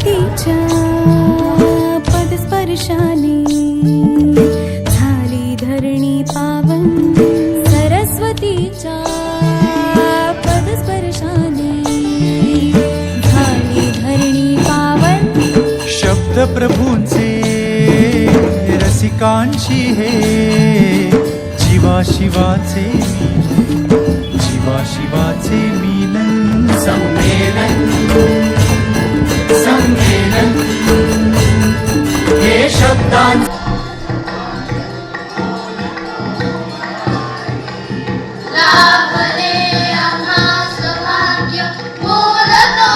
सरस्वतीच्या पदस्पर्शाने झाली धरणी पावन, सरस्वतीच्या पदस्पर्शाने झाली धरणी पावन। शब्द प्रभूंचे रसिकांची हे जीवा शिवाचे मिलन सम्मेलन सम्मेलन हे शब्दां लाभले आम्हास भाग्य बोलतो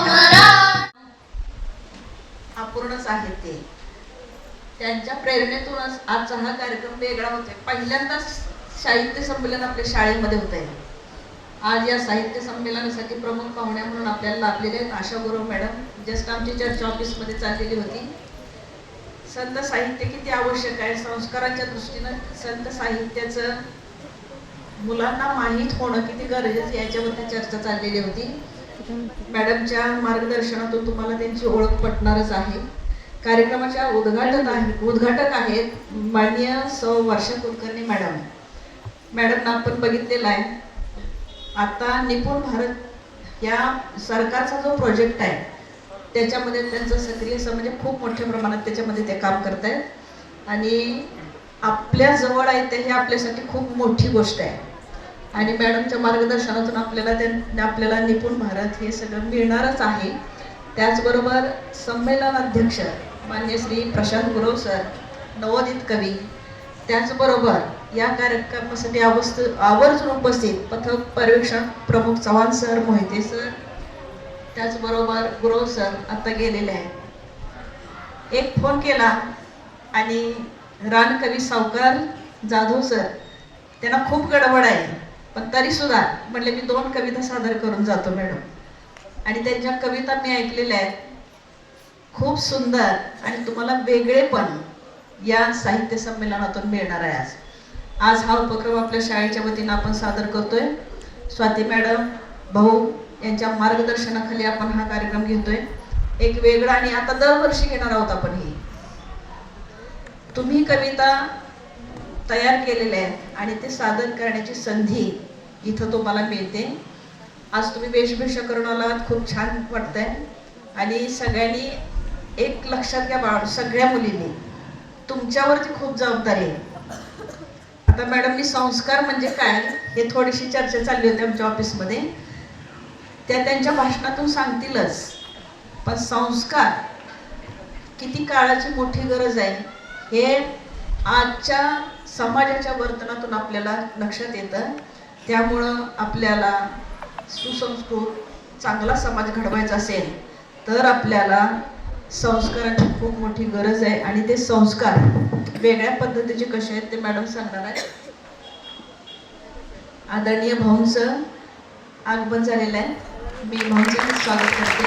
मरा। अपूर्ण साहित्य त्यांच्या प्रेरणेतूनच आजचा हा कार्यक्रम वेगळा होतोय। पहिल्यांदाच साहित्य संमेलन आपल्या शाळेमध्ये होत आहे। आज या साहित्य संमेलनासाठी प्रमुख पाहुण्या म्हणून आपल्याला लाभलेले आहेत आशा गुरु मॅडम। जस्ट आमची चर्चा ऑफिसमध्ये चाललेली होती। संत साहित्य किती आवश्यक आहे, संस्काराच्या दृष्टीनं संत साहित्याचं मुलांना माहीत होणं किती गरजेचं याच्यावरती चर्चा चाललेली होती। मॅडमच्या मार्गदर्शनातून तुम्हाला त्यांची ओळख पटणारच आहे। कार्यक्रमाच्या उद्घाटक आहेत माननीय सौ वर्षा कुलकर्णी मॅडम। मॅडमना आपण बघितलेला आहे। आता निपुण भारत या सरकारचा जो प्रोजेक्ट आहे त्याच्यामध्ये त्यांचं सक्रिय म्हणजे खूप मोठ्या प्रमाणात त्याच्यामध्ये ते काम करत आहेत आणि आपल्या जवळ आहे ते हे आपल्यासाठी खूप मोठी गोष्ट आहे। आणि मॅडमच्या मार्गदर्शनातून आपल्याला निपुण भारत हे सगळं मिळणारच आहे। त्याचबरोबर संमेलन अध्यक्ष मान्य श्री प्रशांत गुरव सर, नवोदित कवी, त्याचबरोबर या कार्यक्रमासाठी आवर्जून उपस्थित पथक पर्यवेक्षण प्रमुख चव्हाण सर, मोहिते सर, त्याचबरोबर गुरव सर आता गेलेले आहेत। एक फोन केला आणि रानकवी सावकार जाधव सर, त्यांना खूप गडबड आहे पण तरी सुद्धा म्हटले मी 2 कविता सादर करून जातो मॅडम। आणि त्यांच्या कविता मी ऐकलेल्या आहेत, खूप सुंदर आणि तुम्हाला वेगळेपण या साहित्य संमेलनातून मिळणार आहे। आज हा उपक्रम आपल्या शाळेच्या वतीनं आपण सादर करतोय। स्वाती मॅडम, भाऊ यांच्या मार्गदर्शनाखाली आपण हा कार्यक्रम घेतोय। एक वेगळा आणि आता दरवर्षी घेणार आहोत आपण ही। तुम्ही कविता तयार केलेल्या आहेत आणि ते सादर करण्याची संधी इथं तुम्हाला मिळते। आज तुम्ही वेशभूषा करून आलात, खूप छान वाटतंय। आणि सगळ्यांनी एक लक्षात घ्या बाळ, सगळ्या मुलींनी तुमच्यावरती खूप जबाबदारी आहे। आता मॅडमनी संस्कार म्हणजे काय हे थोडीशी चर्चा चालली होती आमच्या ऑफिसमध्ये, त्या त्यांच्या भाषणातून सांगतीलच, पण संस्कार किती काळाची मोठी गरज आहे हे आजच्या समाजाच्या वर्तनातून आपल्याला लक्षात येतं। त्यामुळं आपल्याला सुसंस्कृत चांगला समाज घडवायचा असेल तर आपल्याला संस्काराची खूप मोठी गरज आहे। आणि ते संस्कार वेगळ्या पद्धतीचे कसे आहेत ते मॅडम सांगणार आहेत। आदरणीय भाऊंचं आगमन झालेलं आहे, मी भाऊंचं स्वागत करते।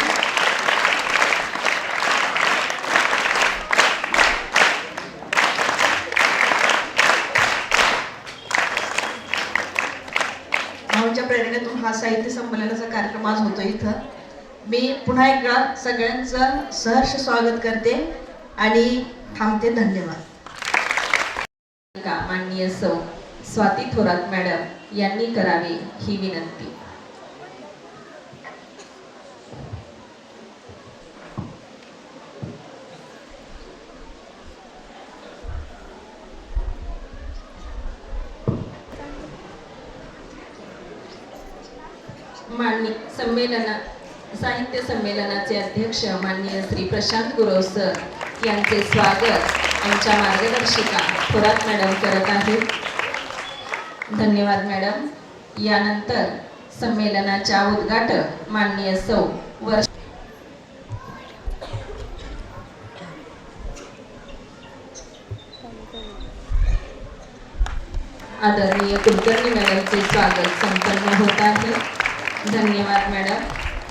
भाऊंच्या प्रेरणेतून हा साहित्य संमेलनाचा कार्यक्रम आज होतो इथं। मी पुन्हा एकदा सगळ्यांचं सहर्ष स्वागत करते आणि थांबते। धन्यवाद। माननीय सौ स्वाती थोरात मॅडम यांनी करावी ही विनंती। साहित्य संमेलनाचे अध्यक्ष माननीय श्री प्रशांत गुरव सर यांचे स्वागत आमच्या मार्गदर्शिका थोरात मॅडम करत आहेत। धन्यवाद मॅडम। यानंतर संमेलनाच्या उद्घाटक माननीय सौ आदरणीय कुलकर्णी मॅडमचे स्वागत संपन्न होत आहे। धन्यवाद मॅडम।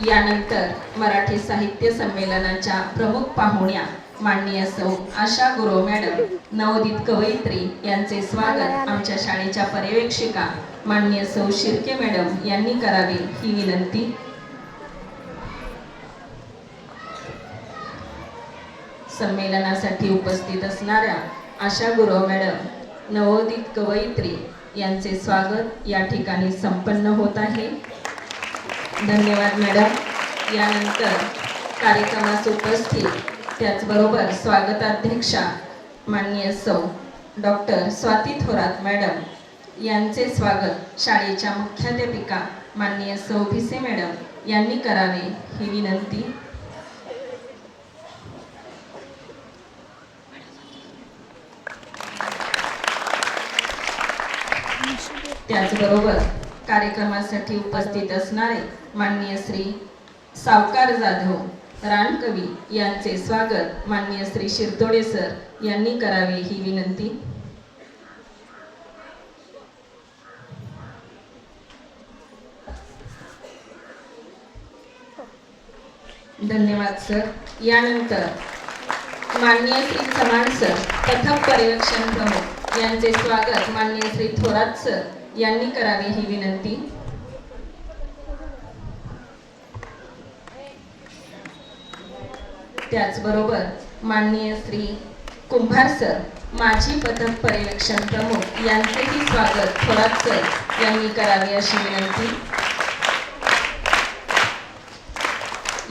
यानंतर मराठी साहित्य संमेलनाच्या प्रमुख पाहुण्या माननीय सौ आशा गुरव मॅडम, नवोदित कवयित्री यांचे स्वागत आमच्या शाळेच्या पर्यवेक्षिका माननीय सौ शिर्के मॅडम यांनी करावी ही विनंती। संमेलनासाठी उपस्थित असणाऱ्या आशा गुरव मॅडम नवोदित कवयित्री यांचे स्वागत या ठिकाणी संपन्न होत आहे. धन्यवाद मॅडम. यानंतर कार्यक्रमास उपस्थित त्याचबरोबर स्वागताध्यक्षा माननीय सौ डॉक्टर स्वाती थोरात मॅडम यांचे स्वागत शाळेच्या मुख्याध्यापिका माननीय सौ भिसे मॅडम यांनी करावे ही विनंती. त्याचबरोबर कार्यक्रमासाठी उपस्थित असणारे माननीय श्री सावकार जाधव रानकवी यांचे स्वागत माननीय श्री शिरतोडे सर यांनी करावे ही विनंती. धन्यवाद सर. यानंतर माननीय श्री चव्हाण सर पथक पर्यवेक्षण प्रमुख यांचे स्वागत माननीय श्री थोरात सर यांनी करावे ही विनंती. त्याचबरोबर माननीय श्री कुंभार सर माजी पथक पर्यवेक्षण प्रमुख यांचेही स्वागत थोरात सर यांनी करावे अशी विनंती.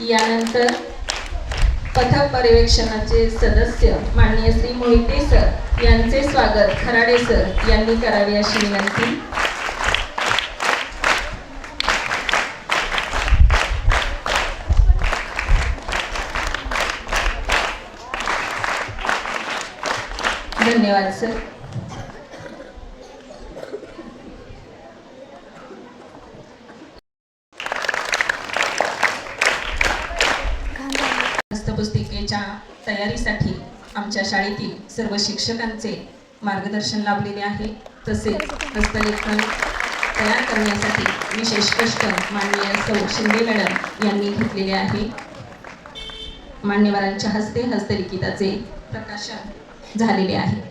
यानंतर पथक पर्यवेक्षणाचे सदस्य माननीय श्री मोहिते सर यांचे स्वागत खराडे सर यांनी करावे अशी विनंती. धन्यवाद सर. हस्तपुस्तिकेच्या तयारीसाठी आमच्या शाळेतील सर्व शिक्षकांचे मार्गदर्शन लाभलेले आहे. तसेच हस्तलेखन तयार करण्यासाठी विशेष कष्ट माननीय सौ शिंदे मॅडम यांनी घेतलेले आहे. मान्यवरांच्या हस्ते हस्तलिखिताचे प्रकाशन झालेले आहे.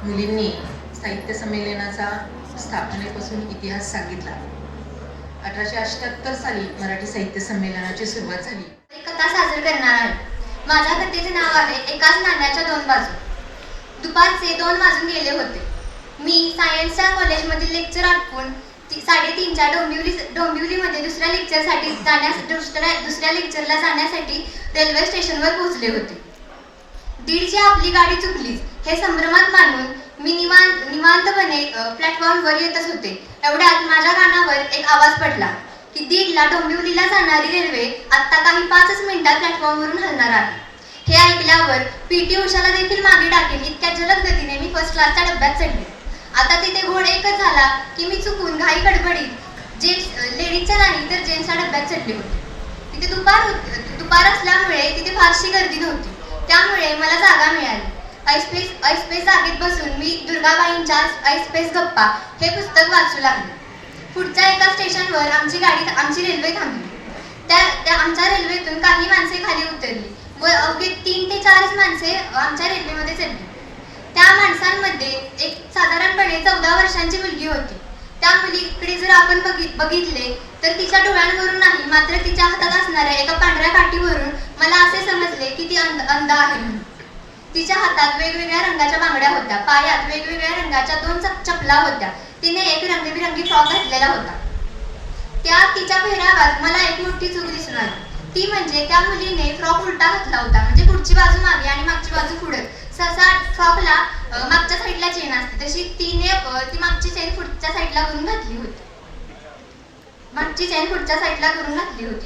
मुलींनी साहित्य संमेलनाचा स्थापनेपासून इतिहास सांगितला. 1878 साली मराठी साहित्य संमेलनाची सुरुवात झाली. एक कथा सादर करणार आहे. माझ्या कथेचे नाव आहे एकाच नाण्याच्या दोन बाजू. दुपारचे 2 वाजून गेले होते. मी सायन्सच्या कॉलेजमधील लेक्चर आटपून 3:30च्या डोंबिवलीमध्ये दुसऱ्या लेक्चरला जाण्यासाठी रेल्वे स्टेशनवर पोहोचले होते. 1:30ची आपली गाडी चुकलीच हे संभ्रमात मानून मी निवांतपणे प्लॅटफॉर्मवर येतच होते. एवढ्यात माझ्या कानावर एक आवाज पडला की 1:30ला डोंबिवलीला जाणारी रेल्वे आत्ता काही 5च मिनिटात प्लॅटफॉर्मवरून हलणार आहे. हे ऐकल्यावर पीटी उषाला देखील मागे टाकेल इतक्या जलद गतीने मी फर्स्ट क्लासच्या डब्यात चढले. आता तिथे घोड एकच झाला की मी चुकून घाई गडबडीत लेडीजच्या नाही तर जेंट्सच्या डब्यात चढले होते. तिथे दुपार असल्यामुळे तिथे फारशी गर्दी नव्हती. त्यामुळे मला जागा मिळाली. ऐसपेस जागेत बसून मी दुर्गाबाईंच्या ऐसपेस गप्पा हे पुस्तक वाचू लागले. पुढच्या एका स्टेशनवर आमची रेल्वे थांबली. त्या आमच्या रेल्वेतून काही माणसे खाली उतरली व अवघे 3 ते 4 माणसे आमच्या रेल्वेमध्ये चढली. त्या माणसांमध्ये एक साधारणपणे 14 वर्षांची मुलगी होती. त्या मुलीकडे जर आपण बघितले तर तिच्या डोळ्यांवरून नाही मात्र तिच्या हातात असणाऱ्या एका पांढऱ्या काठीवरून मला असे समजले की ती अंध आहे म्हणून. तिच्या हातात वेगवेगळ्या रंगाच्या बांगड्या होत्या. पायात वेगवेगळ्या रंगाच्या 2 चपला होत्या. तिने एक रंगीबिरंगी फ्रॉक घातलेला होता. तिच्या पेहरावात मला एक मोठी चूक दिसून आली. ती म्हणजे त्या मुलीने फ्रॉक उलटा घातला होता. म्हणजे पुढची बाजू मागे आणि मागची बाजू पुढे. सहसा फ्रॉकला मागच्या साईडला चेन असते तशी तिने ती मागची चेन पुढच्या साईडला करून घातली होती.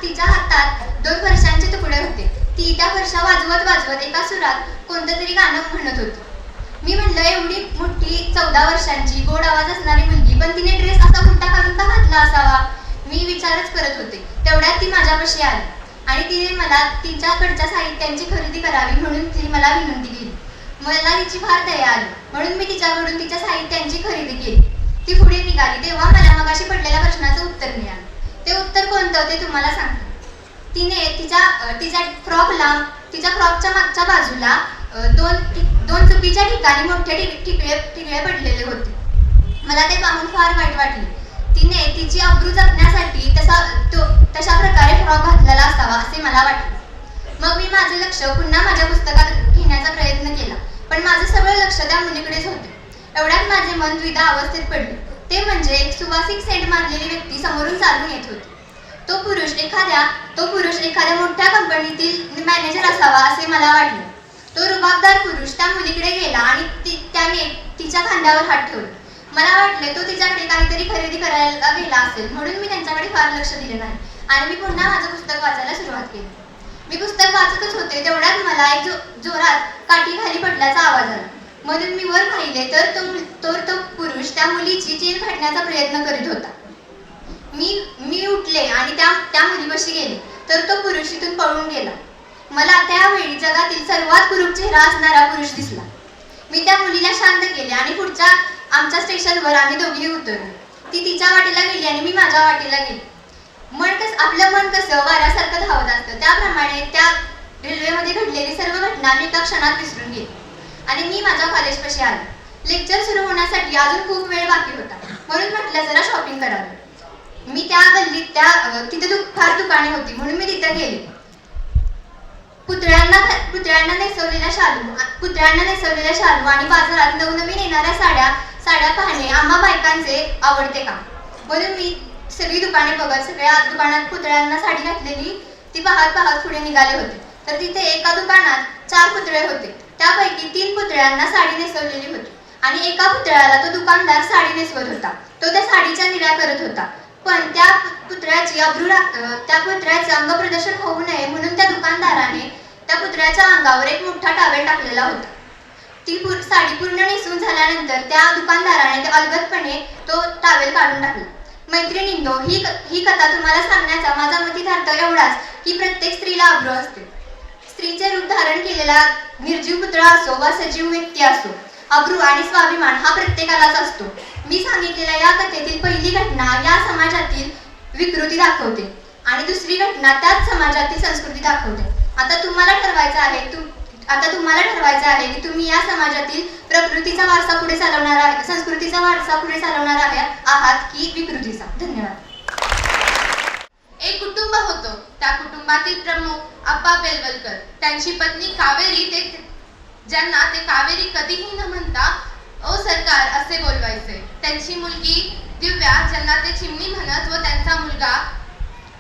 तिच्या हातात 2 फरशांचे तुकडे होते. ती त्या फरशा वाजवत एका सुरात कोणतं तरी गाणं म्हणत होती. मी म्हणलं एवढी मोठी 14 वर्षांची गोड आवाज असणारी मुलगी पण तिने ड्रेस असा उलटा करून का घातला असावा. मी विचारच करत होते. तेवढ्यात ती माझ्यापाशी आली आणि तिने मला तिच्याकडच्या साहित्यांची खरेदी करावी म्हणून ती मला विनंती केली. मला तिची फार दया आली म्हणून मी तिच्याकडून तिच्या साहित्यांची खरेदी केली. ती पुढे निघाली तेव्हा मला मगाशी पडलेल्या प्रश्नाचं उत्तर मिळालं. ते उत्तर कोणतं ते तुम्हाला सांगते. तिने तिच्या फ्रॉकच्या मागच्या बाजूला दोन चुकीच्या ठिकाणी मोठे ठिकळे पडलेले होते. मला ते पाहून फार वाईट वाटले. तिने तिची अब्रू जपण्यासाठी तशा प्रकारे फ्रॉक घातलेला असावा असे मला वाटले. मग मी माझे लक्ष पुन्हा माझ्या पुस्तकात घेण्याचा प्रयत्न केला, पण माझे सगळे लक्ष त्या मुलीकडेच होते. एवढ्यात माझे मन द्विधा अवस्थेत पडले. ते म्हणजे एक सुवासिक सेंट मारलेली व्यक्ती समोरून चालून येत होती. तो पुरुष एखाद्या मोठ्या कंपनीतील मॅनेजर असावा असे मला वाटले. तो रुबाबदार पुरुष त्या मुलीकडे गेला आणि त्याने तिच्या खांद्यावर हात ठेवला. मला वाटले तो तिच्याकडे काहीतरी खरेदी करायला गेला असेल, म्हणून मी त्यांच्याकडे फार लक्ष दिले नाही आणि मी पुन्हा माझं पुस्तक वाचायला सुरुवात केली. मी पुस्तक वाचतच होते, तेवढ्यात मला एक जोरात काठी खाली पडल्याचा आवाज आला. म्हणून मी वर पाहिले तर तो पुरुष त्या मुलीची चेन फाडण्याचा प्रयत्न करीत होता. मी उठले आणि त्या मुलीपाशी गेले तर तो पुरुष तिथून पळून गेला. मला त्यावेळी जगातील सर्वात कुरूप चेहरा असणारा पुरुष दिसला. मी त्या मुलीला शांत केले आणि पुढच्या आमच्या स्टेशनवर आम्ही दोघी उतरलो. ती तिच्या वाटेला गेली आणि मी माझ्या वाटेला गेली. आपलं मन कसं वाऱ्यासारखं धावत असतं, त्याप्रमाणे त्या रेल्वेमध्ये घडलेली सर्व घटना मी एका क्षणात विसरून गेली आणि मी माझ्या कॉलेजपाशी आले. लेक्चर सुरू होण्यासाठी अजून खूप वेळ बाकी होता, म्हणून म्हटलं जरा शॉपिंग करावी. मी त्या गल्लीत तिथे फार दुकाने होती, म्हणून मी तिथे गेले. पुतळ्यांना नेसवलेल्या शालू आणि बाजारात नवनवीन येणाऱ्या साड्या पाहणे आम्हा बायकांचे आवडते काम. म्हणून मी सगळी दुकाने बघत सगळ्या दुकानात पुतळ्यांना साडी घातलेली ती पाहत पुढे निघाले होते. तर तिथे एका दुकानात 4 पुतळे होते. त्यापैकी 3 पुतळ्यांना साडी नेसवलेली होती आणि एका पुतळ्याला तो दुकानदार साडी नेसवत होता. तो त्या साडीच्या निऱ्या करत होता, पण त्या पुतळ्याचे अंग प्रदर्शन होऊ नये म्हणून त्या दुकानदाराने त्या पुतळ्याच्या अंगावर एक मोठा टावेल टाकलेला होता. ती साडी पूर्ण नेसून झाल्यानंतर त्या दुकानदाराने अलगदपणे तो टावेल काढून टाकला. मैत्रिणींनो, ही कथा तुम्हाला सांगण्याचा माझा मतितार्थ एवढाच की प्रत्येक स्त्रीला अब्रू असते. स्त्रीचे रूप धारण केलेला निर्जीव पुतळा असो वा सजीव व्यक्ती असो, अब्रू आणि स्वाभिमान हा प्रत्येकालाच असतो. मी सांगितलेल्या या कथेतील पहिली घटना या समाजातील विकृती दाखवते आणि दुसरी घटना त्याच समाजातील संस्कृती दाखवते. आता तुम्हाला ठरवायचं आहे की तुम्ही या समाजातील संस्कृतीचा वारसा पुढे चालवणार आहात की विकृतीचा. धन्यवाद. एक कुटुंब होतं. त्या कुटुंबातील प्रमुख आप्पा बेलवलकर, त्यांची पत्नी कावेरी, ज्यांना ते कावेरी कधीही न म्हणता ओ सरकार असे बोलवायचे. त्यांची मुलगी दिव्या, ज्यांना ते चिमणी म्हणत, व त्यांचा मुलगा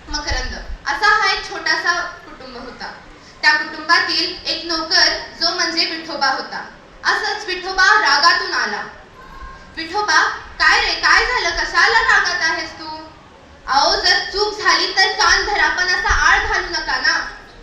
मकरंद. असा हा एक छोटासा कुटुंब होता. त्या कुटुंबातील एक नोकर जो म्हणजे विठोबा होता. असंच विठोबा रागातून आला. विठोबा, काय रे, काय झालं, कशाला रागात आहेस तू? अहो, जर चूक झाली तर कान धरा, पण असा आळ घालू नका ना.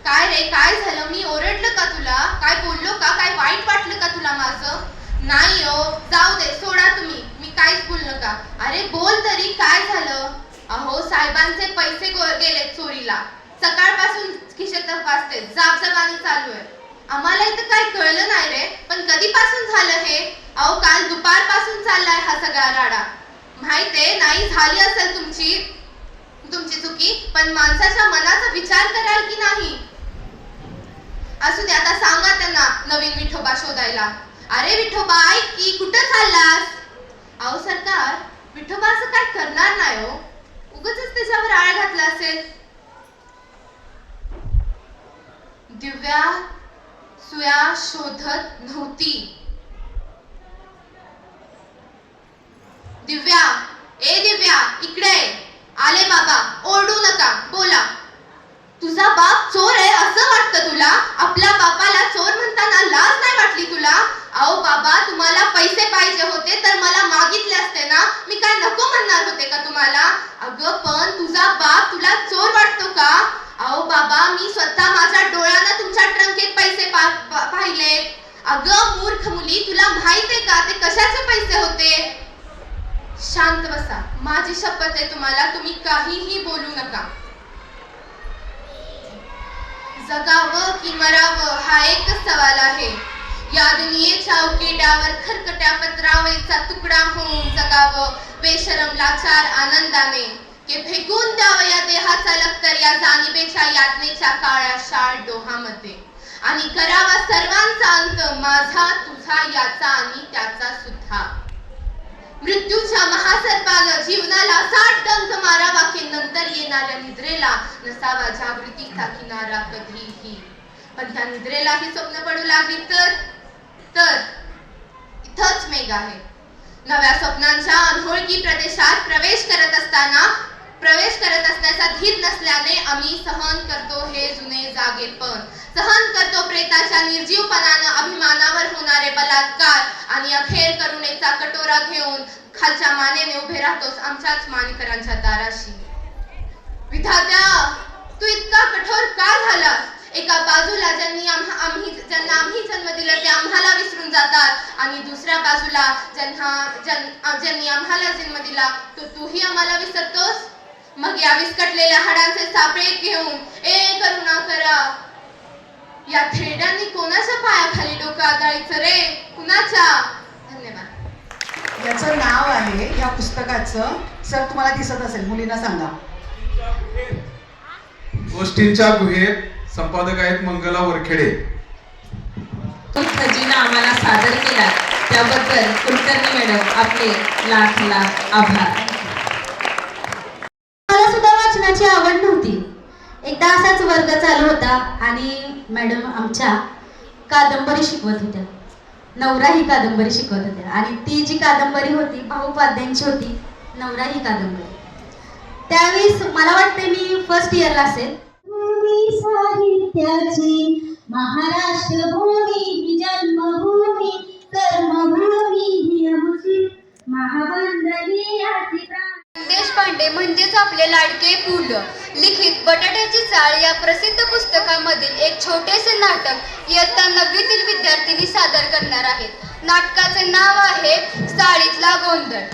काय रे, काय झालं, मी ओरडलं का तुला, काय बोललो का, काय वाईट वाटलं का तुला माझं? नाही हो, जाऊ दे, सोडा तुम्ही, मी काहीच बोललो का. अरे बोल तरी, काय झालं? अहो, साहेबांचे पैसे गेले चोरीला, सकाळपासून खिशे तपासते, जाबजाबानी चालू आहे. आम्हाला इथं काही कळलं नाही रे, पण कधीपासून झालं हे? अहो, काल दुपारपासून चाललाय हा सगळा राडा. माहितीये, नाही झाली असेल तुमची चुकी, पण माणसाच्या मनाचा विचार कराल की नाही? असू दे, आता सांगा त्यांना नवीन विठोबा शोधायला. अरे विठोबा, ऐक की, कुठं चाललास? अहो सरकार, विठोबा असं काय करणार नाही हो, उगाचच त्याच्यावर आळ घातला असेल. दिव्या सुया शोधत नव्हती. दिव्या, ए दिव्या, इकडे आले बाबा, ओरडू नका, बोला. तुझा बाप चोर आहे असं वाटतं तुला? आपल्या बापाला चोर म्हणताना लाज नाही वाटली तुला? अहो बाबा, तुम्हाला पैसे पाहिजे होते तर मला मागितले असते ना, मी काय नको म्हणणार होते का तुम्हाला? अगं पण तुझा बाप तुला चोर वाटतो का? अहो बाबा, मी स्वतः माझ्या डोळ्यानं तुमच्या ट्रंकेत पैसे पाहिले. अगं मूर्ख मुली, तुला माहित आहे का ते कशाचे पैसे होते? शांत बसा, माझी शपथ आहे तुम्हाला, तुम्ही काहीही बोलू नका. जगावं की मरावं हा एकच सवाल आहे. या दुनियेच्या उकिड्यावर खरकट्या पत्रावळीचा तुकडा होऊन जगावं बेशरम लाचार आनंदाने, की फेकून द्यावं या देहाचा लखतर या जाणिवेच्या यातनेच्या काळ्या शाळ डोहामध्ये, आणि करावा सर्वांचा अंत, माझा तुझा याचा आणि त्याचा सुद्धा. मृत्यूच्या महासर्पानं जीवनाला 60 डंक मारावा की नंतर येणाऱ्या निद्रेला नसावा जागृतीचा किनारा कधीही. पण त्या निद्रेलाही स्वप्न पडू लागली तर इथंच मेघ आहे. नव्या स्वप्नांच्या अनोळखी प्रदेशात प्रवेश करत असण्याचा धीर नसल्याने आम्ही सहन करतो हे जुने जागेपण. सहन करतो प्रेताच्या निर्जीवपणानं अभिमानावर होणारे बलात्कार आणि अखेर करुणेचा कटोरा घेऊन खालच्या मानेने उभे राहतोस आमच्याच मानकरांच्या दाराशी. विधात्या, तू इतका कठोर का झालास? एका बाजूला ज्यांना आम्ही जन्म दिला ते आम्हाला विसरून जातात आणि दुसऱ्या बाजूला ज्यांनी आम्हाला जन्म दिला तो तूही आम्हाला विसरतोस. मग या विस्कटलेल्या हाडांचे सापळे घेऊन करुणा करा. या थेरड्यांनी कोणाच्या पायाखाली डोकं आदळायचं रे? कुणाच्या? धन्यवाद. याचं नाव आहे या पुस्तकाचं, सर तुम्हाला दिसत असेल, मुलींना सांगा. गोष्टींच्या गुहेत. संपादक आहेत मंगला वरखेडे. खजिना आम्हाला सादर केला त्याबद्दल कुलकर्णी मॅडम आपले लाख लाख आभार. मला सुद्धा वाचनाची आवड नव्हती. एकदा असाच वर्ग चालू होता आणि मॅडम आमच्या कादंबरी शिकवत होत्या. नवरा ही कादंबरी शिकवत होत्या आणि ती जी कादंबरी होती भाऊपाध्यांची होती, नवरा ही कादंबरी. त्यावेळेस मला वाटते मी फर्स्ट इयरला असेल. साहित्याची महाराष्ट्र भूमी ही जन्मभूमी, कर्मभूमी ही आमची महावंदनी याची. देशपांडे म्हणजेच आपले लाडके पु ल लिखित बटाट्याची चाळ या प्रसिद्ध पुस्तकामधील एक छोटेसे नाटक इयत्ता 9वीतील विद्यार्थिनी सादर करणार आहेत. नाटकाचे नाव आहे चाळीतला गोंधळ.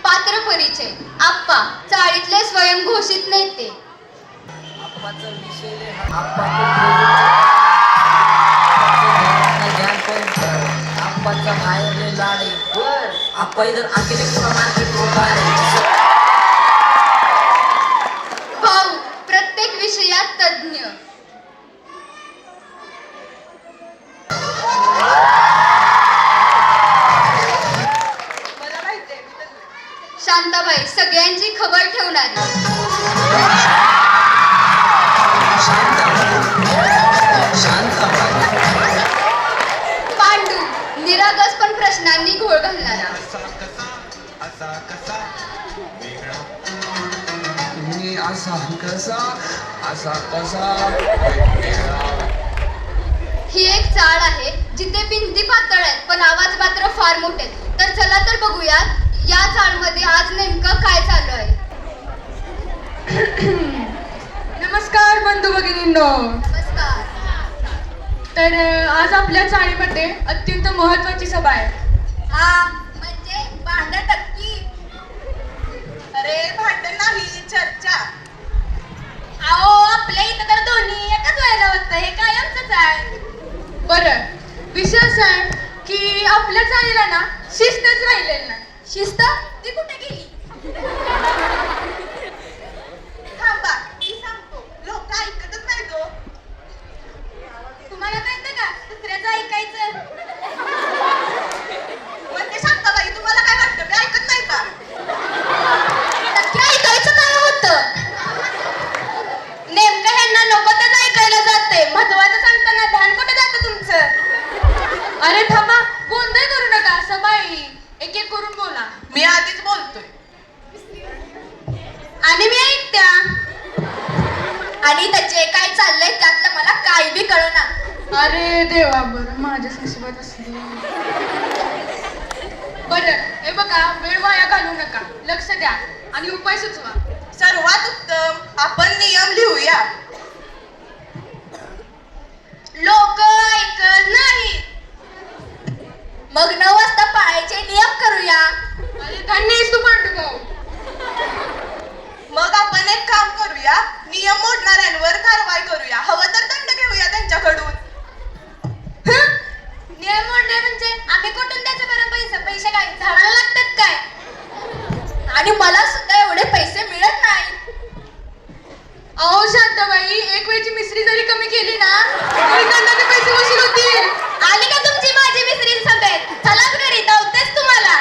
पात्र परिचय. आप्पा, चाळीतले स्वयंघोषित नेते. भाऊ, प्रत्येक विषयात तज्ञ. शांताबाई, सगळ्यांची खबर ठेवणारी. पांडू, निरागस पण प्रश्नांनी घोळ घालणारा. ही एक चाळ आहे जिथे भिंती पातळ आहेत पण आवाज मात्र फार मोठे. तर चला तर बघूयात या चाळमध्ये आज नेमकं काय चालू आहे. नमस्कार बंधू भगिनींनो. नमस्कार. तर आज आपल्या चाळीमध्ये अत्यंत महत्वाची सभा आहे. हा म्हणजे भांडण नक्की. अरे भांडण नाही, चर्चा. अहो, आपल्या इथं तर दोन्ही एकाच वेळेला होतं. हे कायमचंच आहे. बरं, विषय असा आहे की आपल्या चाळीला ना शिस्तच राहिलेली नाही. शिस्त ती कुठे गेली? थांबा, मी सांगतो. लोक ऐकतच नाही तो. तुम्हाला कळतं का दुसऱ्याचं ऐकायचं? म्हणजे शांताबाई, तुम्हाला काय वाटतं मी ऐकत नाही का? नक्की ऐकायचं काय होतं? नेमकं ह्यांना नको तेच ऐकायला जाते. महत्वाचं सांगताना ध्यान कुठे जातं तुमचं? अरे थांबा, गोंधळ करू नका. सभा आहे, एक एक करून बोला. मी आधीच बोलतोय. आणि मी ऐकत्या. आणि जे काय चाललंय त्यातलं मला काही बी कळना. अरे देवा, बरं माझ्या नशिबात असली. बरं, हे बघा, वेळ वाया घालवू नका. लक्ष द्या आणि उपाय सुचवा. सर्वात उत्तम, आपण नियम लिहूया. लोक ऐकत नाही. मग 9 वाजता पाळायचे नियम करूया. अरे धन्य आहेस तू पांडुभाऊ. मग आपण एक काम करूया, नियम मोडणाऱ्यांवर कारवाई करूया. हवं तर दंड घेऊया त्यांच्याकडून. नियम मोडणे म्हणजे आम्ही कुठून द्यायचं बरं पैसे? पैसे काय झाडाला लागतात काय? आणि मला सुद्धा एवढे पैसे मिळत नाही. अहो शांताबाई, एक वेळची मिसरी जरी कमी केली ना तरी दंडाचे पैसे वसूल होतील. आली का तुमची माझी मिसरी सभेत? चलाच घरी, धावतेच तुम्हाला.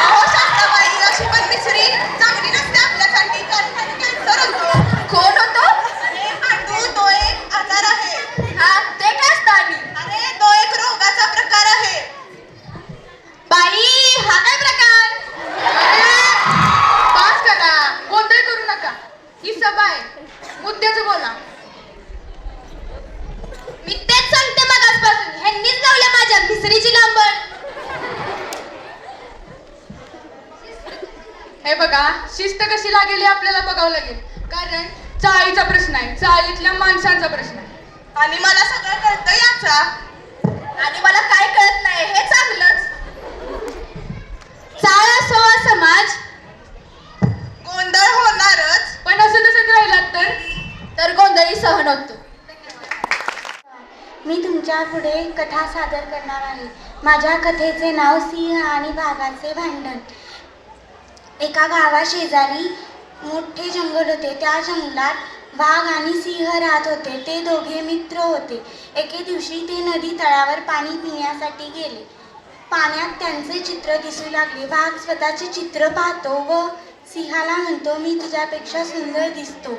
अहो शांताबाई, अशी पण हे बघा, शिस्त कशी लागेल हे आपल्याला बघावं लागेल. कारण चाळीचा प्रश्न आहे, चाळीतल्या माणसांचा प्रश्न आहे. आणि मला सगळं कळतं याचा. आणि मला काय कळत नाही हे चांगलंच. चाळ असो वा समाज, गोंधळ होणारच. पण असं तसं राहिलात तर गोंधळी सहन होतो. मी तुमच्या पुढे कथा सादर करणार आहे. माझ्या कथेचे नाव सिंह आणि वाघाचे भांडण. एका गावाशेजारी मोठे जंगल होते. त्या जंगलात वाघ आणि सिंह राहत होते. ते दोघे मित्र होते. एके दिवशी ते नदी तळावर पाणी पिण्यासाठी गेले. पाण्यात त्यांचे चित्र दिसू लागले. वाघ स्वतःचे चित्र पाहतो व सिंहाला म्हणतो, मी तुझ्यापेक्षा सुंदर दिसतो.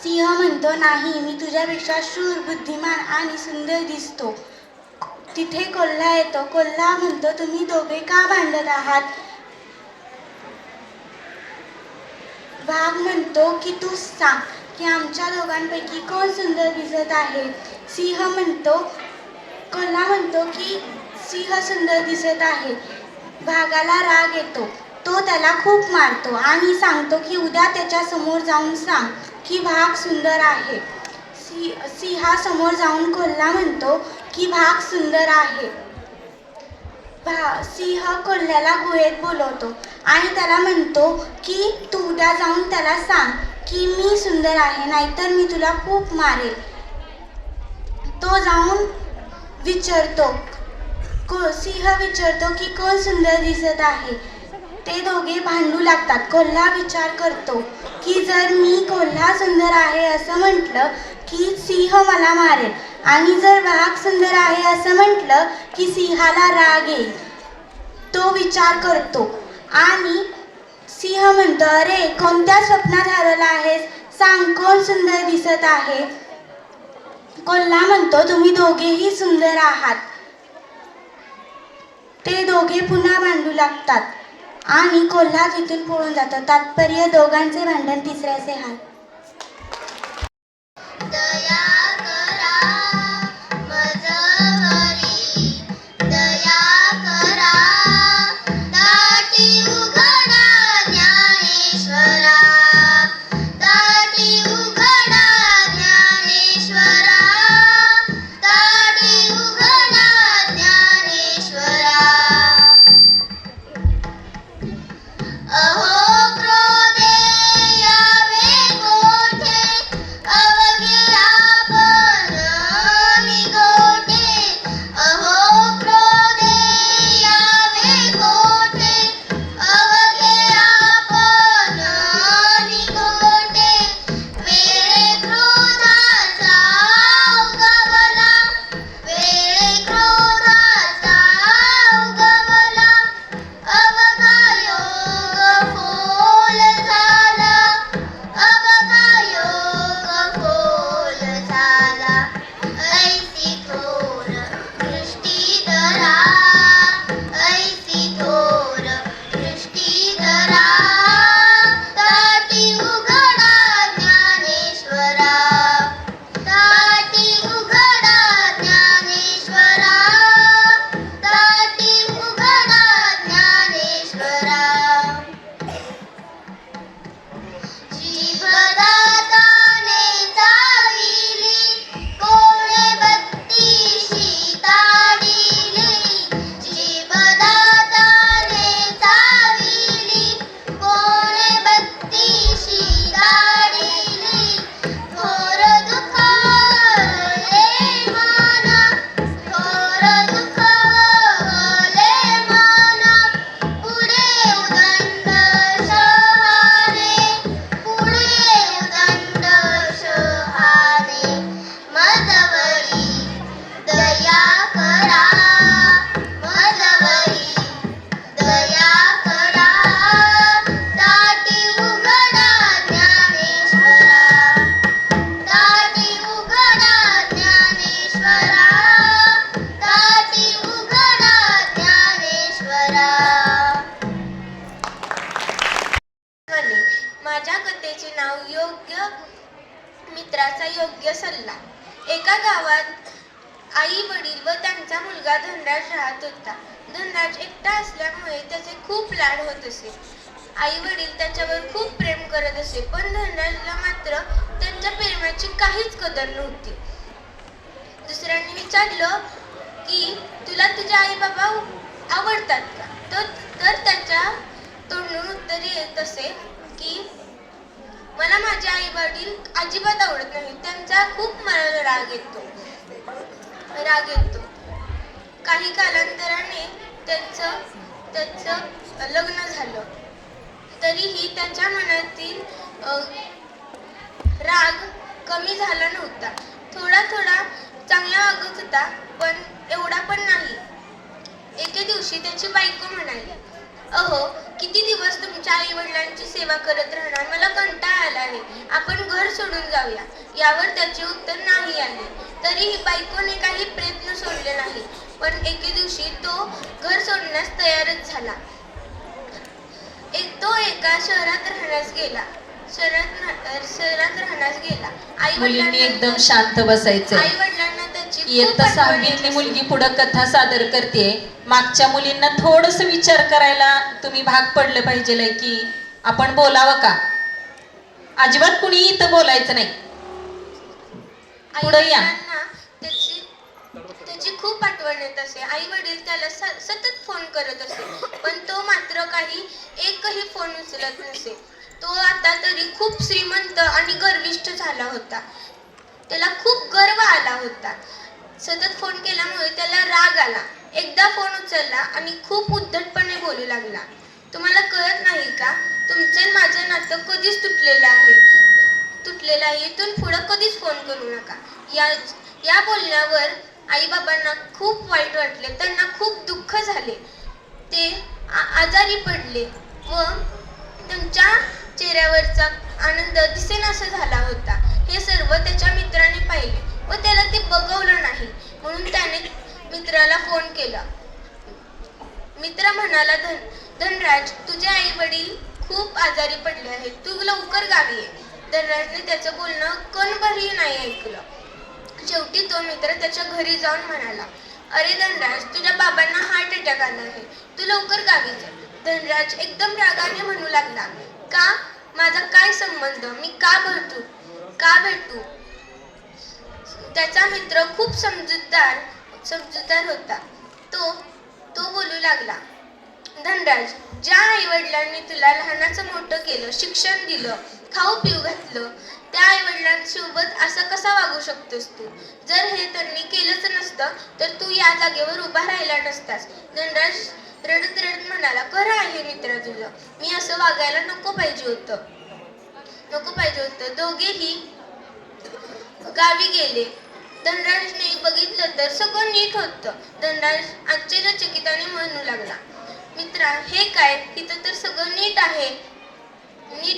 सिंह म्हणतो, नाही, मी तुझ्यापेक्षा शूर, बुद्धिमान आणि सुंदर दिसतो. तिथे कोल्हा येतो. कोल्हा म्हणतो, तुम्ही दोघे का भांडत आहात? वाघ म्हणतो की तू सांग की आमच्या दोघांपैकी कोण सुंदर दिसत आहे. कोल्हा म्हणतो की सिंह सुंदर दिसत आहे. वाघाला राग येतो. तो त्याला खूप मारतो आणि सांगतो की उद्या त्याच्या समोर जाऊन सांग की वाघ सुंदर आहे. सिंहासमोर जाऊन कोल्हा म्हणतो की वाघ सुंदर आहे. सिंह कोल्ह्याला गुहेत बोलवतो आणि त्याला म्हणतो की तू उद्या जाऊन त्याला सांग की मी सुंदर आहे, नाहीतर मी तुला खूप मारेल. तो जाऊन विचारतो. सिंह विचारतो की कोण सुंदर दिसत आहे. ते दोघे भांडू लागतात. कोल्हा विचार करतो की जर मी कोल्हा सुंदर आहे असं म्हटलं की सिंह मला मारेल आणि जर वाघ सुंदर आहे असं म्हटलं की सिंहाला राग येईल. तो विचार करतो आणि सिंह म्हणतो, अरे कोणत्या स्वप्नात हरवला आहेस, सांग कोण सुंदर दिसत आहे. कोल्हा म्हणतो, तुम्ही दोघेही सुंदर आहात. ते दोघे पुन्हा भांडू लागतात आणि कोल्हा तिथून पळून जातो. तात्पर्य, दोघांचे भांडण तिसऱ्याचे हाल. माझ्या कथेचे नाव योग्य मित्राचा योग्य सल्ला. एका गावात आई, वडील व त्यांचा मुलगा धनराज राहत होता. धनराज एकटा असल्यामुळे त्याचे खूप लाड होत असे. आई वडील त्याच्यावर खूप प्रेम करत असे, पण धनराजला मात्र त्यांच्या प्रेमाची काहीच कदर नव्हती. दुसऱ्यांनी विचारलं की तुला तुझे आई बाबा आवडतात का? तर त्याच्या तोंडून उत्तर येत असे की मला माझे आई वडील अजिबात आवडत नाही, त्यांचा खूप मला राग येतो. काही कालांतराने त्याचं लग्न झालं, तरीही त्याच्या मनातील राग कमी झाला नव्हता. थोडा चांगला वागत होता, पण एवढा पण नाही. एके दिवशी त्याची बायको म्हणाली, अहो किती दिवस तुमच्या आई वडिलांची सेवा करत राहणार, मला कंटाळा आला आहे, आपण घर सोडून जाऊया. यावर त्याचे उत्तर नाही आले. तरीही बायकोने काही प्रयत्न सोडले नाही, पण एके दिवशी तो घर सोडण्यास तयारच झाला. तो एका शहरात राहण्यास गेला. मुलींनी एकदम शांत बसायचं. आई वडिलांना त्याची इयत्ता 6वीतली मुलगी पुढे कथा सादर करते. मागच्या मुलींना थोडस विचार करायला तुम्ही भाग पडलं पाहिजे की आपण बोलावं का. अजिबात कुणी इथं बोलायचं नाही. पुढे या. त्याची खूप आठवण येत असे. आई वडील त्याला सतत फोन करत असे, पण तो मात्र एकही फोन उचलत नसे. तो आता तरी खूप श्रीमंत आणि गर्विष्ठ झाला होता. त्याला खूप गर्व आला होता. सतत फोन केल्यामुळे त्याला राग आला. एकदा फोन उचलला आणि खूप उद्धटपणे बोलू लागला, तुम्हाला कळत नाही का, तुमचे माझे नातं कधीच तुटलेलं आहे. इथून पुढे कधीच फोन करू नका. या बोलण्यावर आई बाबांना खूप वाईट वाटले. त्यांना खूप दुःख झाले. ते आजारी पडले व त्यांच्या चेहऱ्यावरचा आनंद दिसेनासा झाला होता. हे सर्व त्याच्या मित्राने पाहिले व त्याला ते बघवलं नाही, म्हणून त्याने मित्राला फोन केला. मित्र म्हणाला, धनराज तुझे आई वडील खूप आजारी पडले आहेत, तू लवकर गावी ये. धनराजने त्याचं बोलणं कणभरही नाही ऐकलं. शेवटी तो मित्र त्याच्या घरी जाऊन म्हणाला, अरे धनराज तुझ्या बाबांना हार्ट अटॅक आला आहे, तू लवकर गावी जा. धनराज एकदम रागाने म्हणू लागला, का, माझा काय संबंध, मी का भेटू. त्याचा मित्र खूप समजूतदार होता. तो बोलू लागला, धनराज ज्या आई वडिलांनी तुला लहानाचं मोठं केलं, शिक्षण दिलं, खाऊ पिऊ घातलं, त्या आई वडिलांसोबत असं कसा वागू शकतोस तू. जर हे त्यांनी केलंच नसतं तर तू या जागेवर उभा राहिला नसतास. धनराज रडत म्हणाला, खरं आहे मित्र तुझं, मी असं वागायला नको पाहिजे होतं. दोघेही गावी गेले. धनराजने बघितलं तर सगळं नीट होतं. धनराज आश्चर्यचकिताने म्हणू लागला, मित्रा हे काय, इथं तर सगळं नीट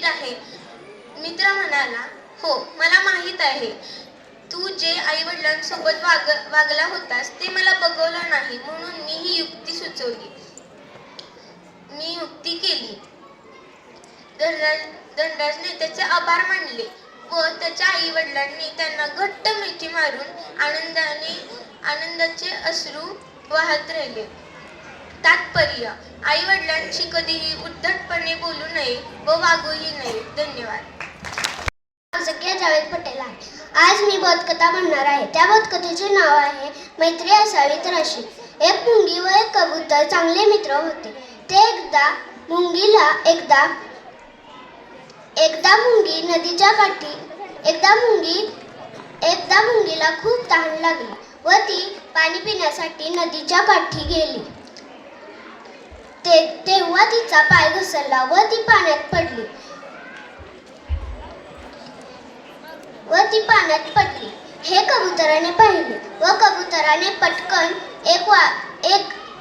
आहे. मित्र म्हणाला, हो मला माहित आहे, तू जे आई वडिलांसोबत वागला होतास ते मला बघवलं नाही, म्हणून मी ही युक्ती केली. धनराजने त्याचे आभार मानले व त्याच्या आई वडिलांनी त्यांना घट्ट मिठी मारून आनंदाचे अश्रू वाहत राहिले. तात्पर्य, आई वडिलांशी कधीही उद्धटपणे बोलू नये व वागूही नये. धन्यवाद. जावेद पटेल आहे. आज मी बोधकथा म्हणणार आहे. त्या बोधकथेचे नाव आहे मैत्री असावी तर अशी. एक मुंगी व एक कबूतर चांगले मित्र होते. एकदा मुंगीला खूप तहान लागली व ती पाणी पिण्यासाठी नदीच्या काठी गेली. तेव्हा तिचा पाय घसरला व ती पाण्यात पडली. हे कबुतराने पाहिले व कबुतराने पटकन एक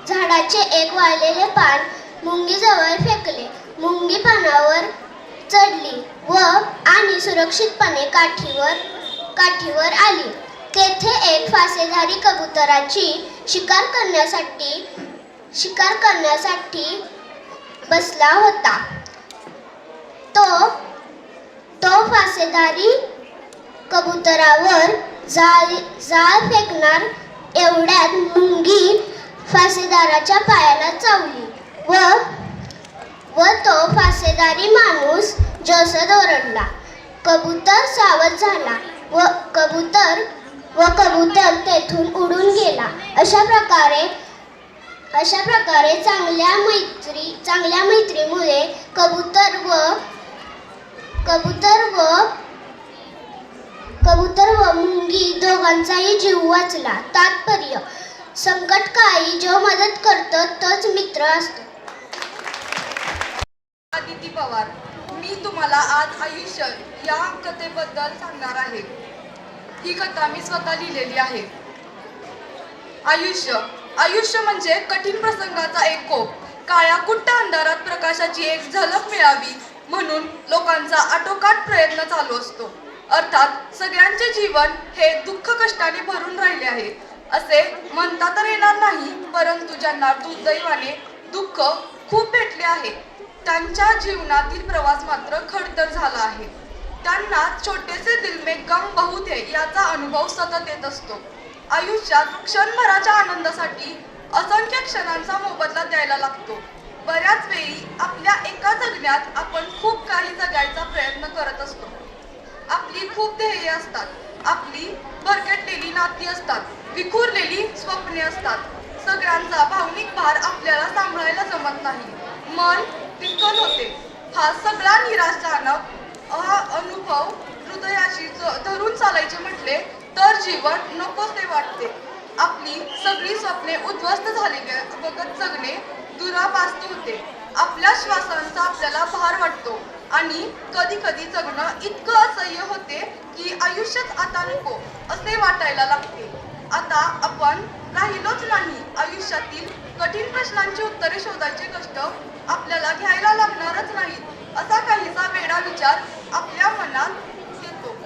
झाडाचे एक वाळलेले पान मुंगीजवळ फेकले. मुंगी पानावर चढली आणि सुरक्षितपणे काठीवर आली. तेथे एक फासेधारी कबुतराची शिकार करण्यासाठी बसला होता. तो फासेधारी कबुतरावर जाळ फेकणार एवढ्यात मुंगी फासेदाराच्या पायाला चावली व तो शेजारी माणूस जसद ओरडला. कबूतर सावध झाला व कबूतर तेथून उडून गेला. अशा प्रकारे चांगल्या मैत्रीमुळे कबूतर व मुंगी दोघांचाही जीव वाचला. तात्पर्य: संकटकाळी जो मदत करतो तोच मित्र असतो. आदिती पवार, मी तुम्हाला आज आयुष्य या कथेबद्दल सांगणार आहे. ही कथा मी स्वतः लिहिलेली आहे. आयुष्य म्हणजे कठीण प्रसंगाचा एक कोप. काळ्या कुट्ट अंधारात प्रकाशाची एक झलक मिळावी म्हणून लोकांचा आटोकाट प्रयत्न चालू असतो. अर्थात सगळ्यांचे जीवन हे दुःख कष्टाने भरून राहिले आहे असे म्हणता तर येणार नाही, परंतु ज्यांना दुर्दैवाने दुःख खूप भेटले आहे त्यांच्या जीवनातील प्रवास मात्र खडतर झाला आहे. त्यांना छोटेसे दिल में गम बहुत है याचा अनुभव सतत येत असतो. आयुष्यात क्षणभराच्या आनंदासाठी असंख्य क्षणांचा मोबदला द्यायला लागतो. बऱ्याच वेळी आपल्या एका जगण्यात आपण खूप काही जगायचा प्रयत्न करत असतो. आपली खूप ध्येय असतात, आपली भरकटलेली नाती असतात, विखुरलेली स्वप्ने असतात. सगळ्यांचा भावनिक भार आपल्याला सांभाळायला जमत नाही. मन विकल होते. हा सगळा निराशाजनक अनुभव हृदयाशी धरून चालायचे म्हटले तर जीवन नकोसे वाटते. आपली सगळी स्वप्ने उद्ध्वस्त झालेले बघत जगणे दुरापास्त होते. आपल्या श्वासांचा आपल्याला भार वाटतो आणि कधी कधी जगणं इतकं असह्य होते की आयुष्यच आता नको असे वाटायला लागते. आता आपण राहिलोच नाही. आयुष्यातील कठीण प्रश्नांची उत्तरे शोधायचे कष्ट आपल्याला घ्यायला लागणारच नाहीत असा काहीसा वेडा विचार आपल्या मनात येतो.